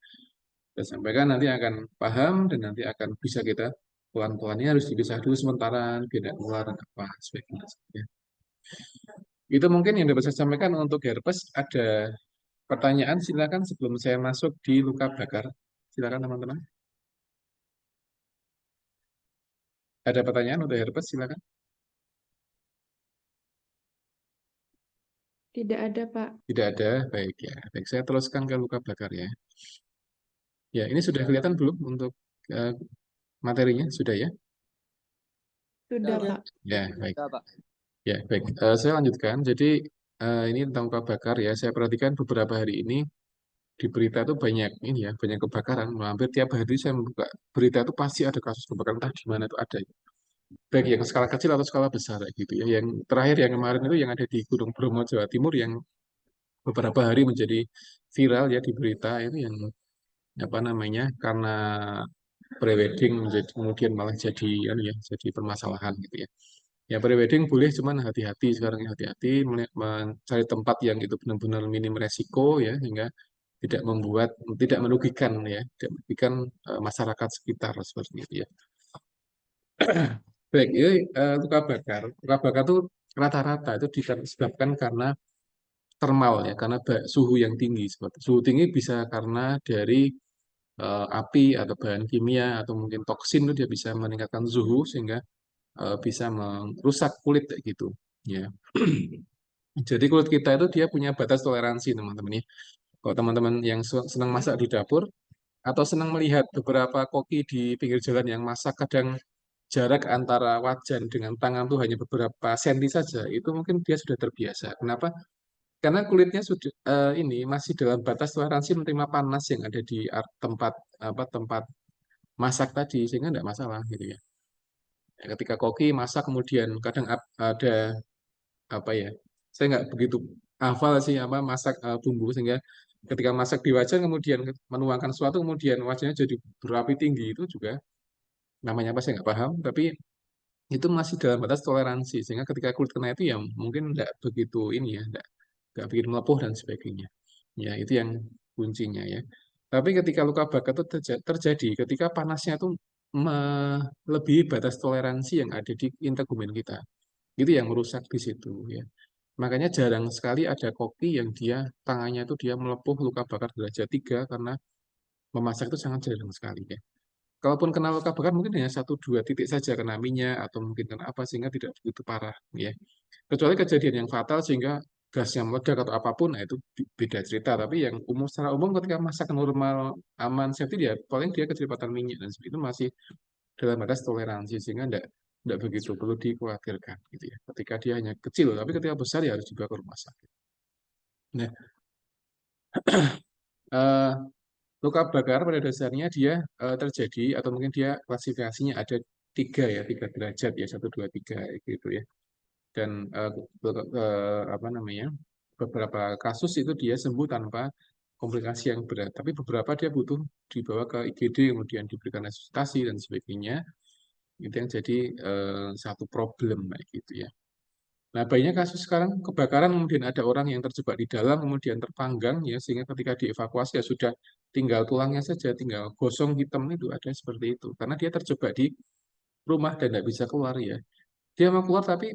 kita sampaikan nanti akan paham dan nanti akan bisa kita pelan-pelannya harus dipisah dulu sementara tidak keluar apa sebagainya. Ya. Itu mungkin yang dapat saya sampaikan untuk herpes. Ada pertanyaan silakan sebelum saya masuk di luka bakar. Silakan teman-teman. Ada pertanyaan untuk herpes silakan. Tidak ada, Pak. Tidak ada, baik ya. Baik, saya teruskan ke luka bakar ya. Ya, ini sudah kelihatan belum untuk eh, materinya? Sudah ya? Sudah, Pak. Ya, baik. Ya, baik. Saya lanjutkan. Jadi ini tentang luka bakar ya. Saya perhatikan beberapa hari ini di berita itu banyak ini ya, banyak kebakaran. Hampir tiap hari saya membuka berita itu pasti ada kasus kebakaran entah di mana itu ada. Baik yang skala kecil atau skala besar gitu ya. Yang terakhir yang kemarin itu yang ada di Gunung Bromo Jawa Timur yang beberapa hari menjadi viral ya di berita itu yang apa namanya karena prewedding menjadi kemudian malah jadi ya jadi permasalahan gitu ya. Ya prewedding boleh cuman hati-hati sekarang ya hati-hati mencari tempat yang itu benar-benar minim resiko ya sehingga tidak merugikan ya tidak merugikan masyarakat sekitar seperti itu ya. Baik, ini luka bakar. Luka bakar itu rata-rata itu disebabkan karena termal ya, karena suhu yang tinggi. Suhu tinggi bisa karena dari api atau bahan kimia atau mungkin toksin itu dia bisa meningkatkan suhu sehingga bisa merusak kulit kayak gitu. Ya. Jadi kulit kita itu dia punya batas toleransi teman-teman ya. Kalau teman-teman yang senang masak di dapur atau senang melihat beberapa koki di pinggir jalan yang masak kadang jarak antara wajan dengan tangan tuh hanya beberapa senti saja, itu mungkin dia sudah terbiasa. Kenapa? Karena kulitnya sudah ini masih dalam batas toleransi menerima panas yang ada di tempat tempat masak tadi, sehingga tidak masalah gitu ya. Ketika koki masak kemudian kadang ada apa ya? Saya nggak begitu hafal sih apa masak bumbu sehingga ketika masak di wajan kemudian menuangkan sesuatu kemudian wajannya jadi berapi tinggi itu juga namanya apa saya nggak paham tapi itu masih dalam batas toleransi sehingga ketika kulit kena itu ya mungkin tidak begitu ini ya tidak bikin melepuh dan sebagainya ya itu yang kuncinya ya tapi ketika luka bakar itu terjadi ketika panasnya itu melebihi batas toleransi yang ada di integumen kita itu yang merusak di situ ya makanya jarang sekali ada koki yang dia tangannya itu dia melepuh luka bakar derajat 3 karena memasak itu sangat jarang sekali ya kalaupun kena luka bakar mungkin hanya satu dua titik saja kena minyak atau mungkin kena apa sehingga tidak begitu parah ya. Kecuali kejadian yang fatal sehingga gasnya meledak atau apapun nah itu beda cerita. Tapi yang umum secara umum ketika masak normal aman safety dia paling dia kecepatan minyak dan itu masih dalam batas toleransi sehingga tidak begitu perlu dikhawatirkan gitu ya. Ketika dia hanya kecil tapi ketika besar ya harus dibawa ke rumah sakit. Nah, eh, luka bakar pada dasarnya dia terjadi atau mungkin dia klasifikasinya ada tiga derajat ya satu dua tiga gitu ya dan apa namanya beberapa kasus itu dia sembuh tanpa komplikasi yang berat. Tapi beberapa dia butuh dibawa ke IGD, kemudian diberikan resusitasi dan sebagainya. Itu yang jadi satu problem kayak gitu ya. Nah, banyak kasus sekarang kebakaran kemudian ada orang yang terjebak di dalam kemudian terpanggang ya sehingga ketika dievakuasi ya sudah tinggal tulangnya saja, tinggal gosong hitam itu ada seperti itu karena dia terjebak di rumah dan tidak bisa keluar ya. Dia mau keluar tapi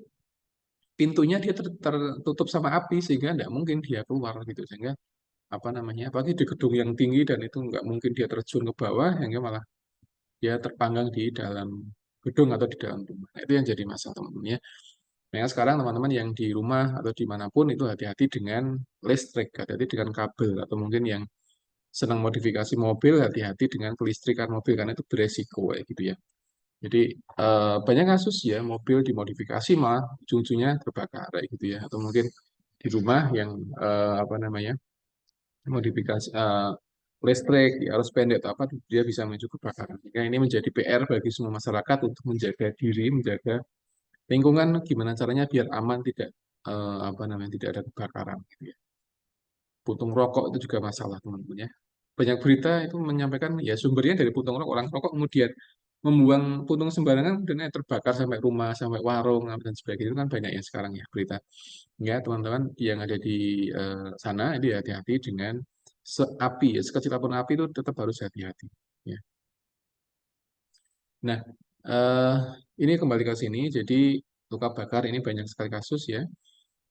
pintunya dia tertutup sama api sehingga tidak mungkin dia keluar gitu sehingga apa namanya apalagi di gedung yang tinggi dan itu nggak mungkin dia terjun ke bawah sehingga malah dia terpanggang di dalam gedung atau di dalam rumah. Nah, itu yang jadi masalah teman-teman ya. Nah, sekarang teman-teman yang di rumah atau dimanapun itu hati-hati dengan listrik, hati-hati dengan kabel, atau mungkin yang senang modifikasi mobil, hati-hati dengan kelistrikan mobil, karena itu beresiko ya gitu ya. Jadi banyak kasus ya mobil dimodifikasi malah ujung-ujungnya terbakar kayak gitu ya, atau mungkin di rumah yang apa namanya modifikasi listrik ya, arus pendek atau apa dia bisa memicu kebakaran. Nah, ini menjadi PR bagi semua masyarakat untuk menjaga diri, menjaga lingkungan gimana caranya biar aman tidak apa namanya tidak ada kebakaran gitu ya. Puntung rokok itu juga masalah teman-teman ya. Banyak berita itu menyampaikan ya sumbernya dari puntung rokok, orang rokok kemudian membuang puntung sembarangan kemudian terbakar sampai rumah, sampai warung dan sebagainya itu kan banyak ya sekarang ya berita. Ya teman-teman yang ada di sana ini hati-hati dengan api ya sekecil apapun api itu tetap harus hati-hati. Ya. Nah ini kembali ke sini jadi luka bakar ini banyak sekali kasus ya.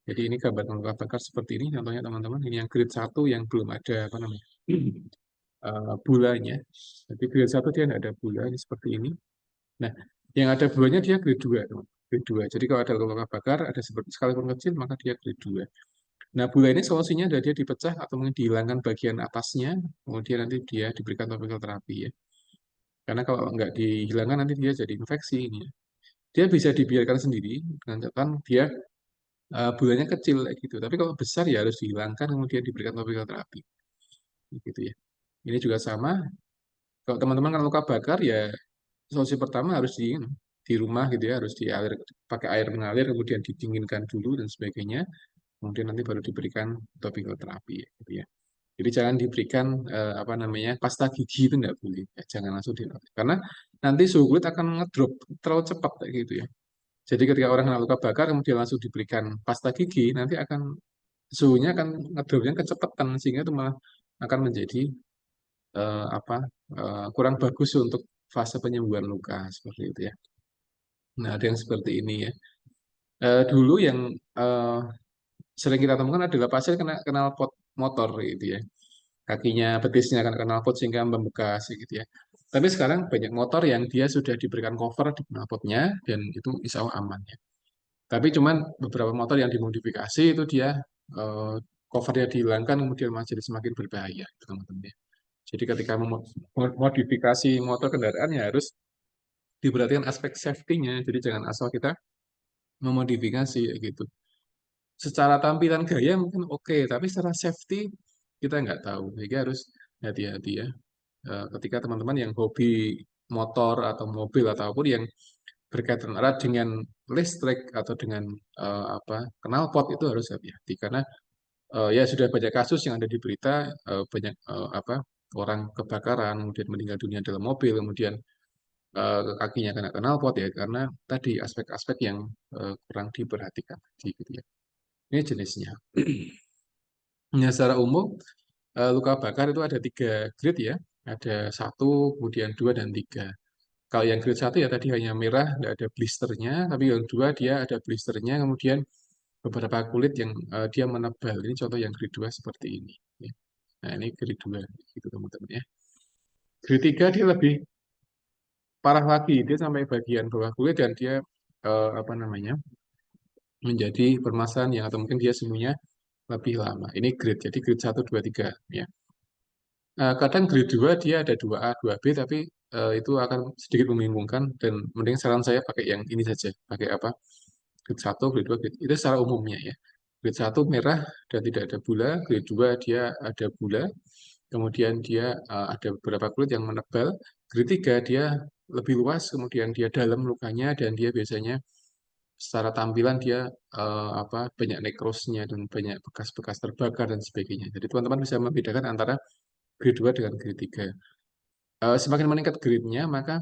Jadi ini gambar luka bakar seperti ini contohnya teman-teman. Ini yang grade 1 yang belum ada apa namanya bulanya. Jadi grade 1 dia tidak ada bula ini seperti ini. Nah, yang ada bulanya dia grade 2 teman. Grade 2. Jadi kalau ada luka bakar ada seperti sekalipun kecil maka dia grade 2. Nah, bula ini solusinya adalah dia dipecah atau mungkin dihilangkan bagian atasnya, kemudian nanti dia diberikan topical terapi ya. Karena kalau nggak dihilangkan nanti dia jadi infeksi ini. Dia bisa dibiarkan sendiri dengan catatan dia bulanya kecil kayak gitu. Tapi kalau besar ya harus dihilangkan kemudian diberikan topical terapi. Gitu ya. Ini juga sama. Kalau teman-teman kan luka bakar ya solusi pertama harus di rumah gitu ya, harus dialir pakai air mengalir kemudian didinginkan dulu dan sebagainya. Kemudian nanti baru diberikan topical terapi gitu ya. Jadi jangan diberikan apa namanya pasta gigi itu tidak boleh, ya, jangan langsung dilatih karena nanti suhu kulit akan ngedrop terlalu cepat kayak gitu ya. Jadi ketika orang kena luka bakar kemudian langsung diberikan pasta gigi, nanti akan suhunya akan ngedropnya kecepatan sehingga itu malah akan menjadi apa kurang bagus untuk fase penyembuhan luka seperti itu ya. Nah ada yang seperti ini ya. Dulu yang sering kita temukan adalah pasien kena knalpot motor gitu ya. Kakinya betisnya akan knalpot sehingga membekas gitu ya. Tapi sekarang banyak motor yang dia sudah diberikan cover di knalpotnya dan itu insya Allah aman ya. Tapi cuman beberapa motor yang dimodifikasi itu dia covernya dihilangkan kemudian malah jadi semakin berbahaya teman-teman ya. Jadi ketika memodifikasi motor kendaraan ya harus diperhatikan aspek safety-nya. Jadi jangan asal kita memodifikasi gitu. Secara tampilan gaya mungkin oke, tapi secara safety kita nggak tahu. Jadi harus hati-hati ya. Ketika teman-teman yang hobi motor atau mobil ataupun yang berkaitan erat dengan listrik atau dengan apa knalpot itu harus hati-hati karena ya sudah banyak kasus yang ada di berita banyak apa orang kebakaran kemudian meninggal dunia dalam mobil kemudian kakinya kena knalpot ya karena tadi aspek-aspek yang kurang diperhatikan gitu ya. Ini jenisnya. Nah, secara umum luka bakar itu ada 3 grade ya. Ada 1, kemudian 2 dan 3. Kalau yang grade 1 ya tadi hanya merah, tidak ada blisternya. Tapi yang 2 dia ada blisternya, kemudian beberapa kulit yang dia menebal. Ini contoh yang grade 2 seperti ini. Ya. Nah, ini grade 2, gitu teman-teman ya. Grade 3 dia lebih parah lagi, dia sampai bagian bawah kulit dan dia apa namanya menjadi permasalahan yang atau mungkin dia semuanya lebih lama. Ini grade, jadi grade 1, 2, 3. Ya. Kadang grade 2 dia ada 2A, 2B, tapi itu akan sedikit membingungkan dan mending saran saya pakai yang ini saja. Pakai apa? Grade 1, grade 2, grade. Itu secara umumnya ya. Grade 1 merah dan tidak ada bula, grade 2 dia ada bula, kemudian dia ada beberapa kulit yang menebal, grade 3 dia lebih luas, kemudian dia dalam lukanya dan dia biasanya secara tampilan dia banyak nekrosnya dan banyak bekas-bekas terbakar dan sebagainya. Jadi teman-teman bisa membedakan antara grade 2 dengan grade 3. Semakin meningkat grade-nya, maka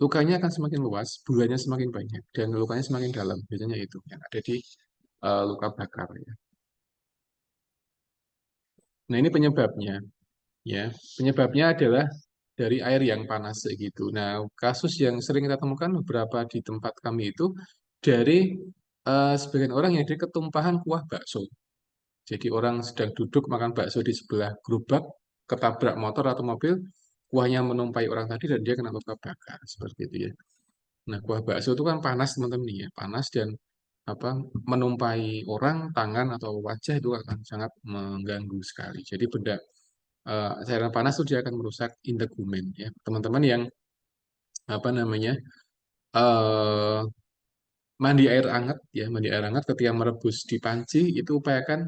lukanya akan semakin luas, bulannya semakin banyak, dan lukanya semakin dalam. Biasanya itu yang ada di luka bakar. Ya. Nah, ini penyebabnya. Ya, penyebabnya adalah dari air yang panas gitu. Nah, kasus yang sering kita temukan beberapa di tempat kami itu dari sebagian orang yang dari ketumpahan kuah bakso. Jadi orang sedang duduk makan bakso di sebelah gerobak, ketabrak motor atau mobil, kuahnya menumpai orang tadi dan dia kena luka bakar seperti itu ya. Nah, kuah bakso itu kan panas teman-teman ya, panas dan menumpai orang, tangan atau wajah itu akan sangat mengganggu sekali. Jadi benda cairan panas itu dia akan merusak integumen ya. Teman-teman yang eh mandi air hangat ya, mandi air hangat ketika merebus di panci itu upayakan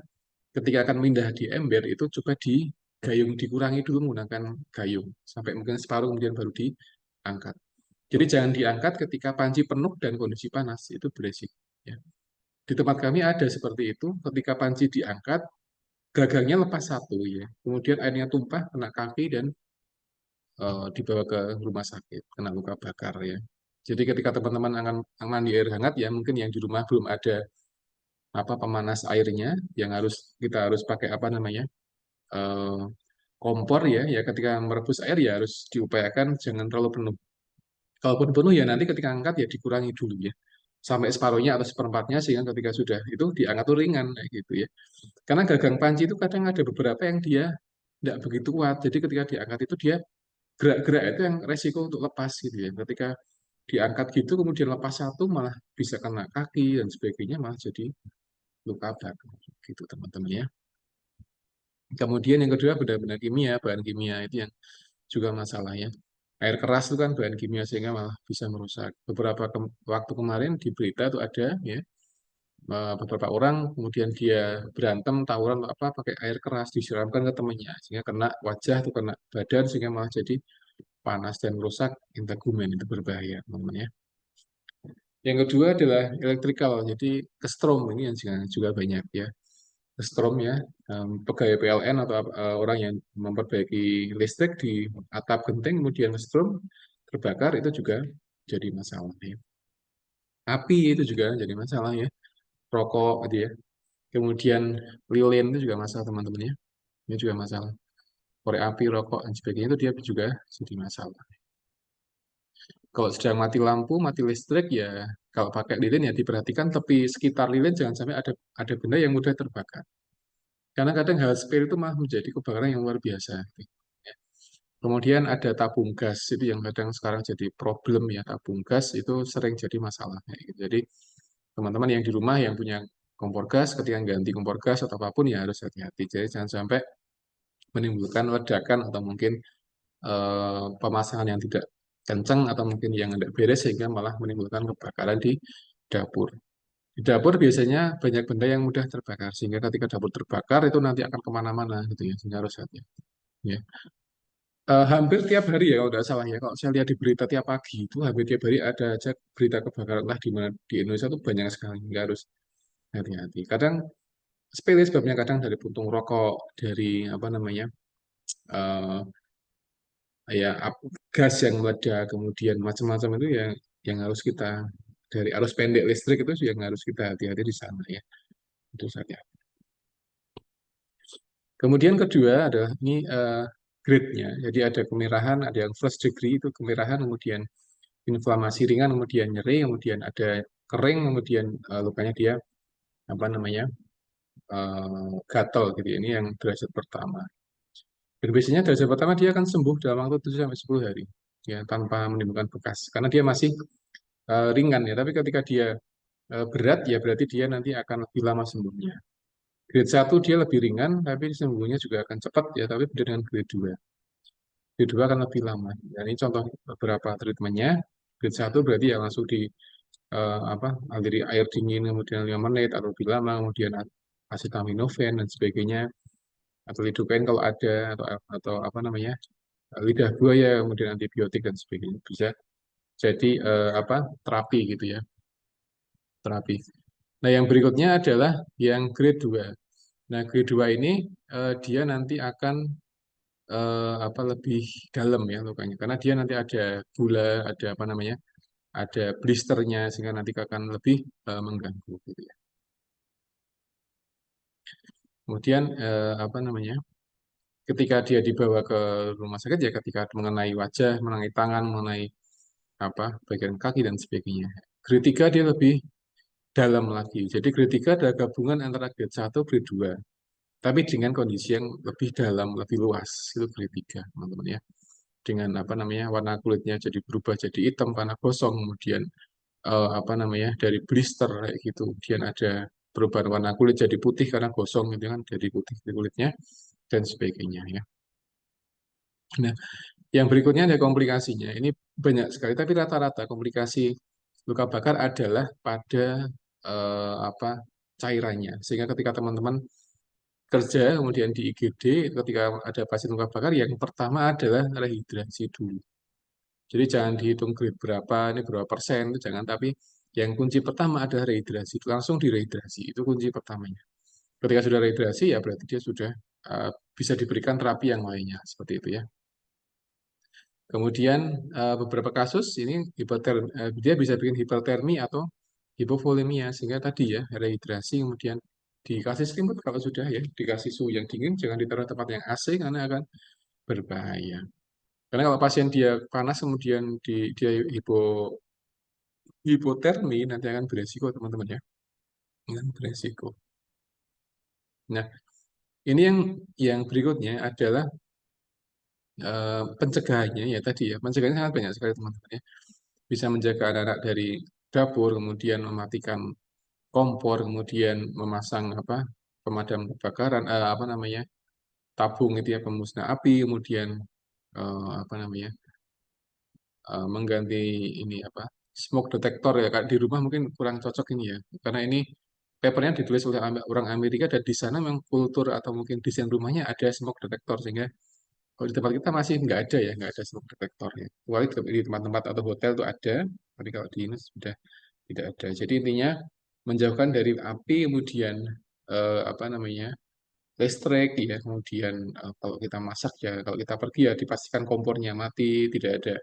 ketika akan pindah di ember itu coba digayung, dikurangi dulu menggunakan gayung sampai mungkin separuh kemudian baru diangkat. Jadi jangan diangkat ketika panci penuh dan kondisi panas, itu beresiko ya. Di tempat kami ada seperti itu, ketika panci diangkat gagangnya lepas satu ya, kemudian airnya tumpah kena kaki dan dibawa ke rumah sakit kena luka bakar ya. Jadi ketika teman-teman akan mandi air hangat ya, mungkin yang di rumah belum ada pemanas airnya, yang kita harus pakai eh, kompor ya. Ya ketika merebus air ya harus diupayakan jangan terlalu penuh. Kalaupun penuh ya nanti ketika angkat ya dikurangi dulu ya sampai separuhnya atau seperempatnya sehingga ketika sudah itu diangkat tuh ringan kayak gitu ya. Karena gagang panci itu kadang ada beberapa yang dia tidak begitu kuat. Jadi ketika diangkat itu dia gerak-gerak itu yang resiko untuk lepas gitu ya. Ketika diangkat gitu kemudian lepas satu malah bisa kena kaki dan sebagainya malah jadi luka bakar gitu teman-teman ya. Kemudian yang kedua benar-benar kimia, bahan kimia itu yang juga masalah ya. Air keras itu kan bahan kimia sehingga malah bisa merusak. Beberapa waktu kemarin di berita itu ada ya beberapa orang kemudian dia berantem tawuran pakai air keras disiramkan ke temannya sehingga kena wajah atau kena badan sehingga malah jadi panas dan merusak integumen itu berbahaya teman-teman ya. Yang kedua adalah elektrikal, jadi kesetrum ini yang juga banyak ya. Kesetrum ya, pegawai PLN atau orang yang memperbaiki listrik di atap genting kemudian kesetrum terbakar itu juga jadi masalah ya. Api itu juga jadi masalah ya. Rokok gitu ya. Kemudian lilin itu juga masalah teman-teman ya. Ini juga masalah. Korek api, rokok dan sebagainya itu dia juga jadi masalah. Kalau sedang mati lampu, mati listrik ya kalau pakai lilin ya diperhatikan tepi sekitar lilin jangan sampai ada benda yang mudah terbakar. Karena kadang hal sepele itu malah menjadi kebakaran yang luar biasa. Kemudian ada tabung gas itu yang kadang sekarang jadi problem ya, tabung gas itu sering jadi masalah. Jadi teman-teman yang di rumah yang punya kompor gas ketika ganti kompor gas atau apapun ya harus hati-hati. Jadi jangan sampai menimbulkan ledakan atau mungkin pemasangan yang tidak kencang atau mungkin yang tidak beres sehingga malah menimbulkan kebakaran di dapur. Di dapur biasanya banyak benda yang mudah terbakar sehingga ketika dapur terbakar itu nanti akan kemana-mana gitu ya sehingga harus hati-hati. Ya. Hampir tiap hari ya kalau tidak salah ya kalau saya lihat di berita tiap pagi itu hampir tiap hari ada aja berita kebakaran entah di mana di Indonesia itu banyak sekali nggak harus hati-hati. Kadang sepele sebabnya kadang dari puntung rokok dari eh, ya gas yang meledak kemudian macam-macam itu yang harus kita dari arus pendek listrik itu yang harus kita hati-hati di sana ya itu saja. Kemudian kedua adalah ini grade-nya. Jadi ada kemerahan, ada yang first degree itu kemerahan, kemudian inflamasi ringan, kemudian nyeri, kemudian ada kering, kemudian lukanya dia gatal gitu. Ini yang derajat pertama. Dan biasanya derajat pertama dia akan sembuh dalam waktu 7 sampai 10 hari ya tanpa menimbulkan bekas karena dia masih ringan ya. Tapi ketika dia berat ya berarti dia nanti akan lebih lama sembuhnya. Grade 1 dia lebih ringan tapi sembuhnya juga akan cepat ya tapi beda dengan grade 2. Grade 2 akan lebih lama. Dan ini contoh beberapa treatmentnya. Grade 1 berarti ya langsung di aliri air dingin kemudian 5 menit atau lebih lama kemudian acetaminophen dan sebagainya atau lidocaine kalau ada atau lidah buaya kemudian antibiotik dan sebagainya bisa jadi terapi gitu ya terapi. Nah, yang berikutnya adalah yang grade 2. Nah, grade 2 ini dia nanti akan lebih dalam ya lukanya, karena dia nanti ada gula, ada apa namanya, ada blisternya, sehingga nanti akan lebih mengganggu gitu ya. Kemudian apa namanya, ketika dia dibawa ke rumah sakit ya, ketika mengenai wajah, mengenai tangan, mengenai bagian kaki dan sebagainya. Grade 3 dia lebih dalam lagi. Jadi grade 3 adalah gabungan antara grade 1 grade 2. Tapi dengan kondisi yang lebih dalam, lebih luas. Itu grade 3, teman-teman ya. Dengan apa namanya, warna kulitnya jadi berubah jadi hitam karena gosong, kemudian dari blister kayak gitu. Kemudian ada perubahan warna kulit jadi putih karena gosong gitu kan, jadi putih di kulitnya dan sebagainya ya. Nah, yang berikutnya ada komplikasinya. Ini banyak sekali, tapi rata-rata komplikasi luka bakar adalah pada cairannya. Sehingga ketika teman-teman kerja, kemudian di IGD, ketika ada pasien luka bakar, yang pertama adalah rehidrasi dulu. Jadi jangan dihitung grade berapa, ini berapa persen, itu jangan. Tapi yang kunci pertama adalah rehidrasi. Langsung direhidrasi, itu kunci pertamanya. Ketika sudah rehidrasi, ya berarti dia sudah bisa diberikan terapi yang lainnya, seperti itu ya. Kemudian beberapa kasus ini dia bisa bikin hipertermi atau hipovolemia, sehingga tadi ya rehidrasi, kemudian dikasih selimut kalau sudah ya, dikasih suhu yang dingin, jangan ditaruh tempat yang AC karena akan berbahaya. Karena kalau pasien dia panas kemudian dia hipotermi, nanti akan beresiko teman-teman ya, akan beresiko. Nah, ini yang berikutnya adalah pencegahannya ya tadi ya, pencegahannya sangat banyak sekali teman-teman ya. Bisa menjaga anak-anak dari dapur, kemudian mematikan kompor, kemudian memasang pemadam kebakaran, tabung itu ya, pemusnah api, kemudian mengganti ini smoke detector ya, Kak. Di rumah mungkin kurang cocok ini ya, karena ini papernya ditulis oleh orang Amerika dan di sana memang kultur atau mungkin desain rumahnya ada smoke detector, sehingga kalau di tempat kita masih nggak ada ya, nggak ada smoke detector ya. Kecuali di tempat-tempat atau hotel itu ada, tapi kalau di ini sudah tidak ada. Jadi intinya menjauhkan dari api, kemudian listrik ya, kemudian kalau kita masak ya, kalau kita pergi ya dipastikan kompornya mati, tidak ada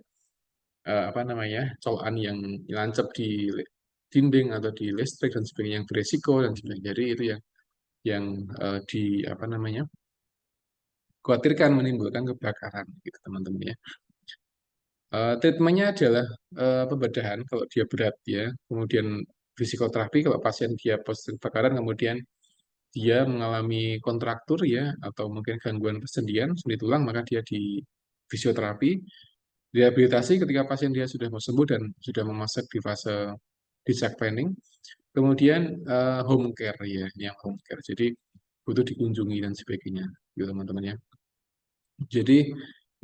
colokan yang lancap di dinding atau di listrik dan sebagainya yang beresiko dan sebagainya. Jadi itu yang di khawatirkan menimbulkan kebakaran gitu teman-teman ya. Treatmentnya adalah pembedahan kalau dia berat ya, kemudian fisikoterapi kalau pasien dia positif kebakaran, kemudian dia mengalami kontraktur ya atau mungkin gangguan persendian sendi tulang, maka dia di fisioterapi. Rehabilitasi ketika pasien dia sudah mau sembuh dan sudah memasak di fase discharge planning. Kemudian home care ya, yang home care. Jadi butuh dikunjungi dan sebagainya, gitu teman-teman ya. Jadi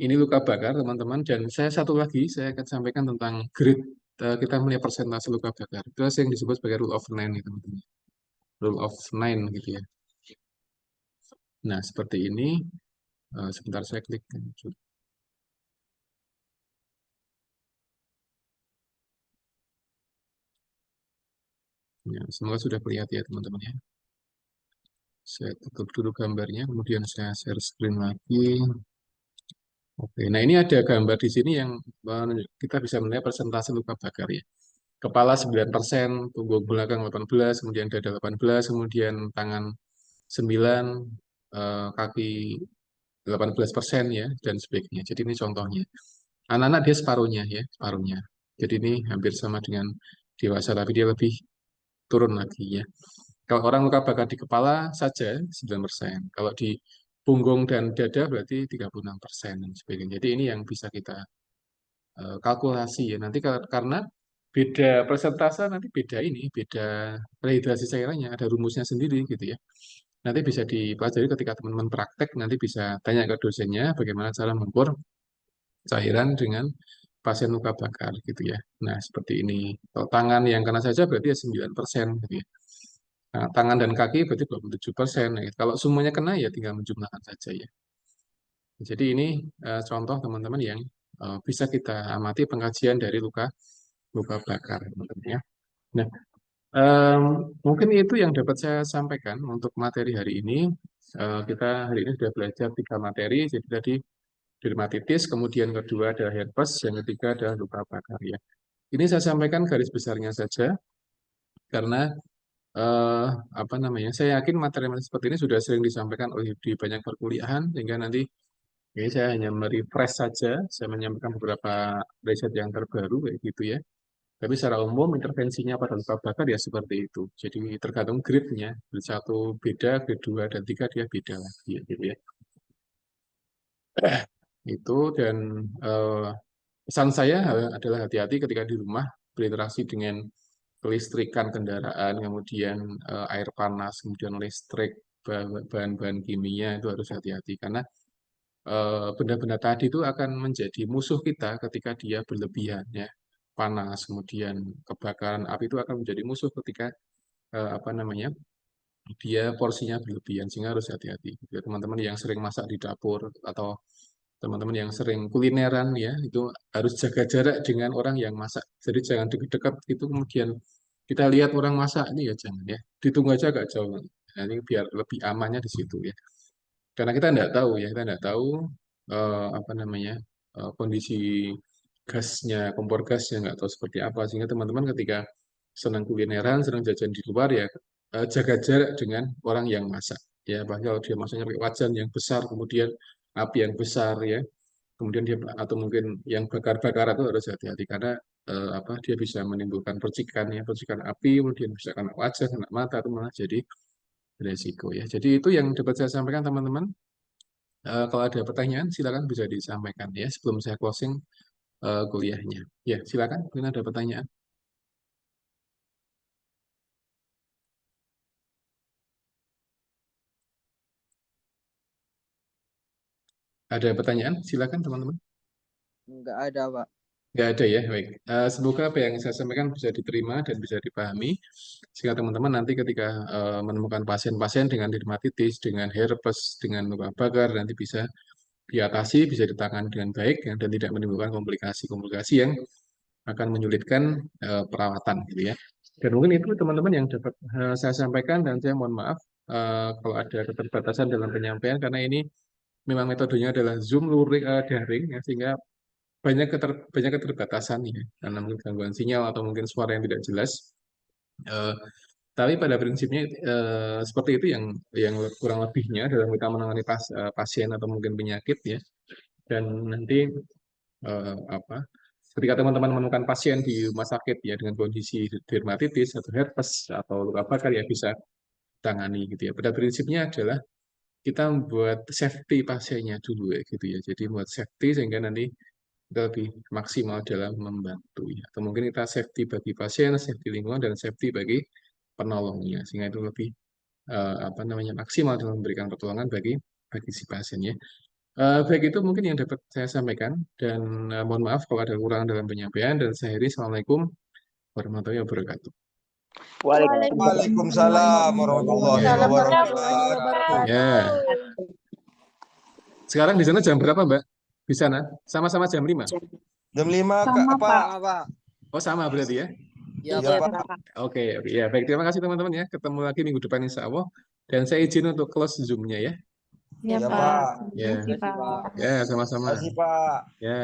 ini luka bakar teman-teman, dan satu lagi saya akan sampaikan tentang grade kita melihat persentase luka bakar. Itu yang disebut sebagai rule of nine gitu, teman-teman. Rule of nine gitu ya. Nah seperti ini. Sebentar saya klik. Ya, semoga sudah terlihat ya teman-teman ya. Saya tutup dulu gambarnya, kemudian saya share screen lagi. Oke, nah ini ada gambar di sini yang kita bisa melihat persentase luka bakar ya. Kepala 9%, punggung belakang 18, kemudian dada 18, kemudian tangan 9, kaki 18% ya, dan sebagainya. Jadi ini contohnya. Anak-anak dia separuhnya ya, separuhnya. Jadi ini hampir sama dengan dewasa, tapi dia lebih turun lagi ya. Kalau orang luka bakar di kepala saja 9%. Kalau di punggung dan dada berarti 36% dan sebagainya. Jadi ini yang bisa kita kalkulasi ya. Nanti karena beda persentase, nanti beda beda rehidrasi cairannya, ada rumusnya sendiri gitu ya. Nanti bisa dipelajari ketika teman-teman praktek, nanti bisa tanya ke dosennya bagaimana cara mengukur cairan dengan pasien luka bakar gitu ya. Nah, seperti ini. Kalau tangan yang kena saja berarti ya 9% gitu ya. Nah, tangan dan kaki berarti 27%. Nah, kalau semuanya kena ya tinggal menjumlahkan saja ya. Jadi ini contoh teman-teman yang bisa kita amati pengkajian dari luka bakar teman-teman ya. Nah, Mungkin itu yang dapat saya sampaikan untuk materi hari ini. Kita hari ini sudah belajar 3 materi, jadi tadi dermatitis, kemudian kedua adalah herpes, yang ketiga adalah luka bakar ya. Ini saya sampaikan garis besarnya saja, karena eh, apa namanya? Saya yakin materi-materi seperti ini sudah sering disampaikan oleh di banyak perkuliahan, sehingga nanti ini saya hanya merefresh saja, saya menyampaikan beberapa riset yang terbaru kayak gitu ya. Tapi secara umum intervensinya pada luka bakar ya seperti itu. Jadi tergantung grade-nya. Grade 1 beda, grade 2 dan 3 dia beda lagi ya, gitu ya. Itu dan eh, pesan saya adalah hati-hati ketika di rumah berinteraksi dengan kelistrikan kendaraan, kemudian air panas, kemudian listrik, bahan-bahan kimia itu harus hati-hati karena benda-benda tadi itu akan menjadi musuh kita ketika dia berlebihan ya. Panas, kemudian kebakaran api itu akan menjadi musuh ketika apa namanya? Dia porsinya berlebihan sehingga harus hati-hati. Ya, teman-teman yang sering masak di dapur atau teman-teman yang sering kulineran ya itu harus jaga jarak dengan orang yang masak. Jadi jangan dekat-dekat itu kemudian kita lihat orang masak ini ya jangan ya. Ditunggu aja agak jauh. Nah, ini biar lebih amannya di situ ya. Karena kita tidak tahu ya, kita tidak tahu apa namanya kondisi gasnya, kompor gasnya nggak tahu seperti apa. Sehingga teman-teman ketika senang kulineran, senang jajan di luar ya jaga jarak dengan orang yang masak. Ya, bahkan kalau dia masaknya pakai wajan yang besar, kemudian api yang besar ya, kemudian dia atau mungkin yang bakar-bakar itu harus hati-hati karena apa dia bisa menimbulkan percikan ya, percikan api, kemudian bisa kena wajah, kena mata itu malah jadi resiko ya. Jadi itu yang dapat saya sampaikan teman-teman. Kalau ada pertanyaan silakan bisa disampaikan ya sebelum saya closing kuliahnya. Ya, silakan. Mungkin ada pertanyaan. Ada pertanyaan? Silakan teman-teman. Enggak ada, Pak. Nggak ada ya, baik. Semoga apa yang saya sampaikan bisa diterima dan bisa dipahami, sehingga teman-teman nanti ketika menemukan pasien-pasien dengan dermatitis, dengan herpes, dengan luka bakar, nanti bisa diatasi, bisa ditangani dengan baik, ya, dan tidak menimbulkan komplikasi-komplikasi yang akan menyulitkan perawatan, gitu ya. Dan mungkin itu teman-teman yang dapat saya sampaikan, dan saya mohon maaf kalau ada keterbatasan dalam penyampaian, karena ini memang metodenya adalah Zoom luring, daring, ya, sehingga banyak keterbatasan ya karena mungkin gangguan sinyal atau mungkin suara yang tidak jelas. Eh, tapi pada prinsipnya seperti itu yang kurang lebihnya dalam kita menangani pasien atau mungkin penyakit ya. Dan nanti apa? Ketika teman-teman menemukan pasien di rumah sakit ya dengan kondisi dermatitis atau herpes atau luka bakar ya bisa tangani gitu ya. Pada prinsipnya adalah kita membuat safety pasiennya dulu ya gitu ya. Jadi membuat safety sehingga nanti kita lebih maksimal dalam membantu ya. Atau mungkin kita safety bagi pasien, safety lingkungan, dan safety bagi penolongnya. Sehingga itu lebih apa namanya maksimal dalam memberikan pertolongan bagi si pasien ya. Baik itu mungkin yang dapat saya sampaikan dan mohon maaf kalau ada kekurangan dalam penyampaian dan saya akhiri. Assalamualaikum warahmatullahi wabarakatuh. Waalaikumsalam warahmatullahi wabarakatuh. Ya. Sekarang di sana jam berapa, Mbak? Di sana sama-sama jam 5. Jam 5 Sama, Pak. Pak. Oh, sama berarti ya. Ya, Iya, Pak. Pak. Oke, ya baik. Terima kasih teman-teman ya. Ketemu lagi minggu depan insya Allah. Dan saya izin untuk close Zoom-nya ya. Ya, Iya, Pak. Pak. Ya. Terima kasih, Pak. Ya, sama-sama. Terima kasih, Pak. Ya.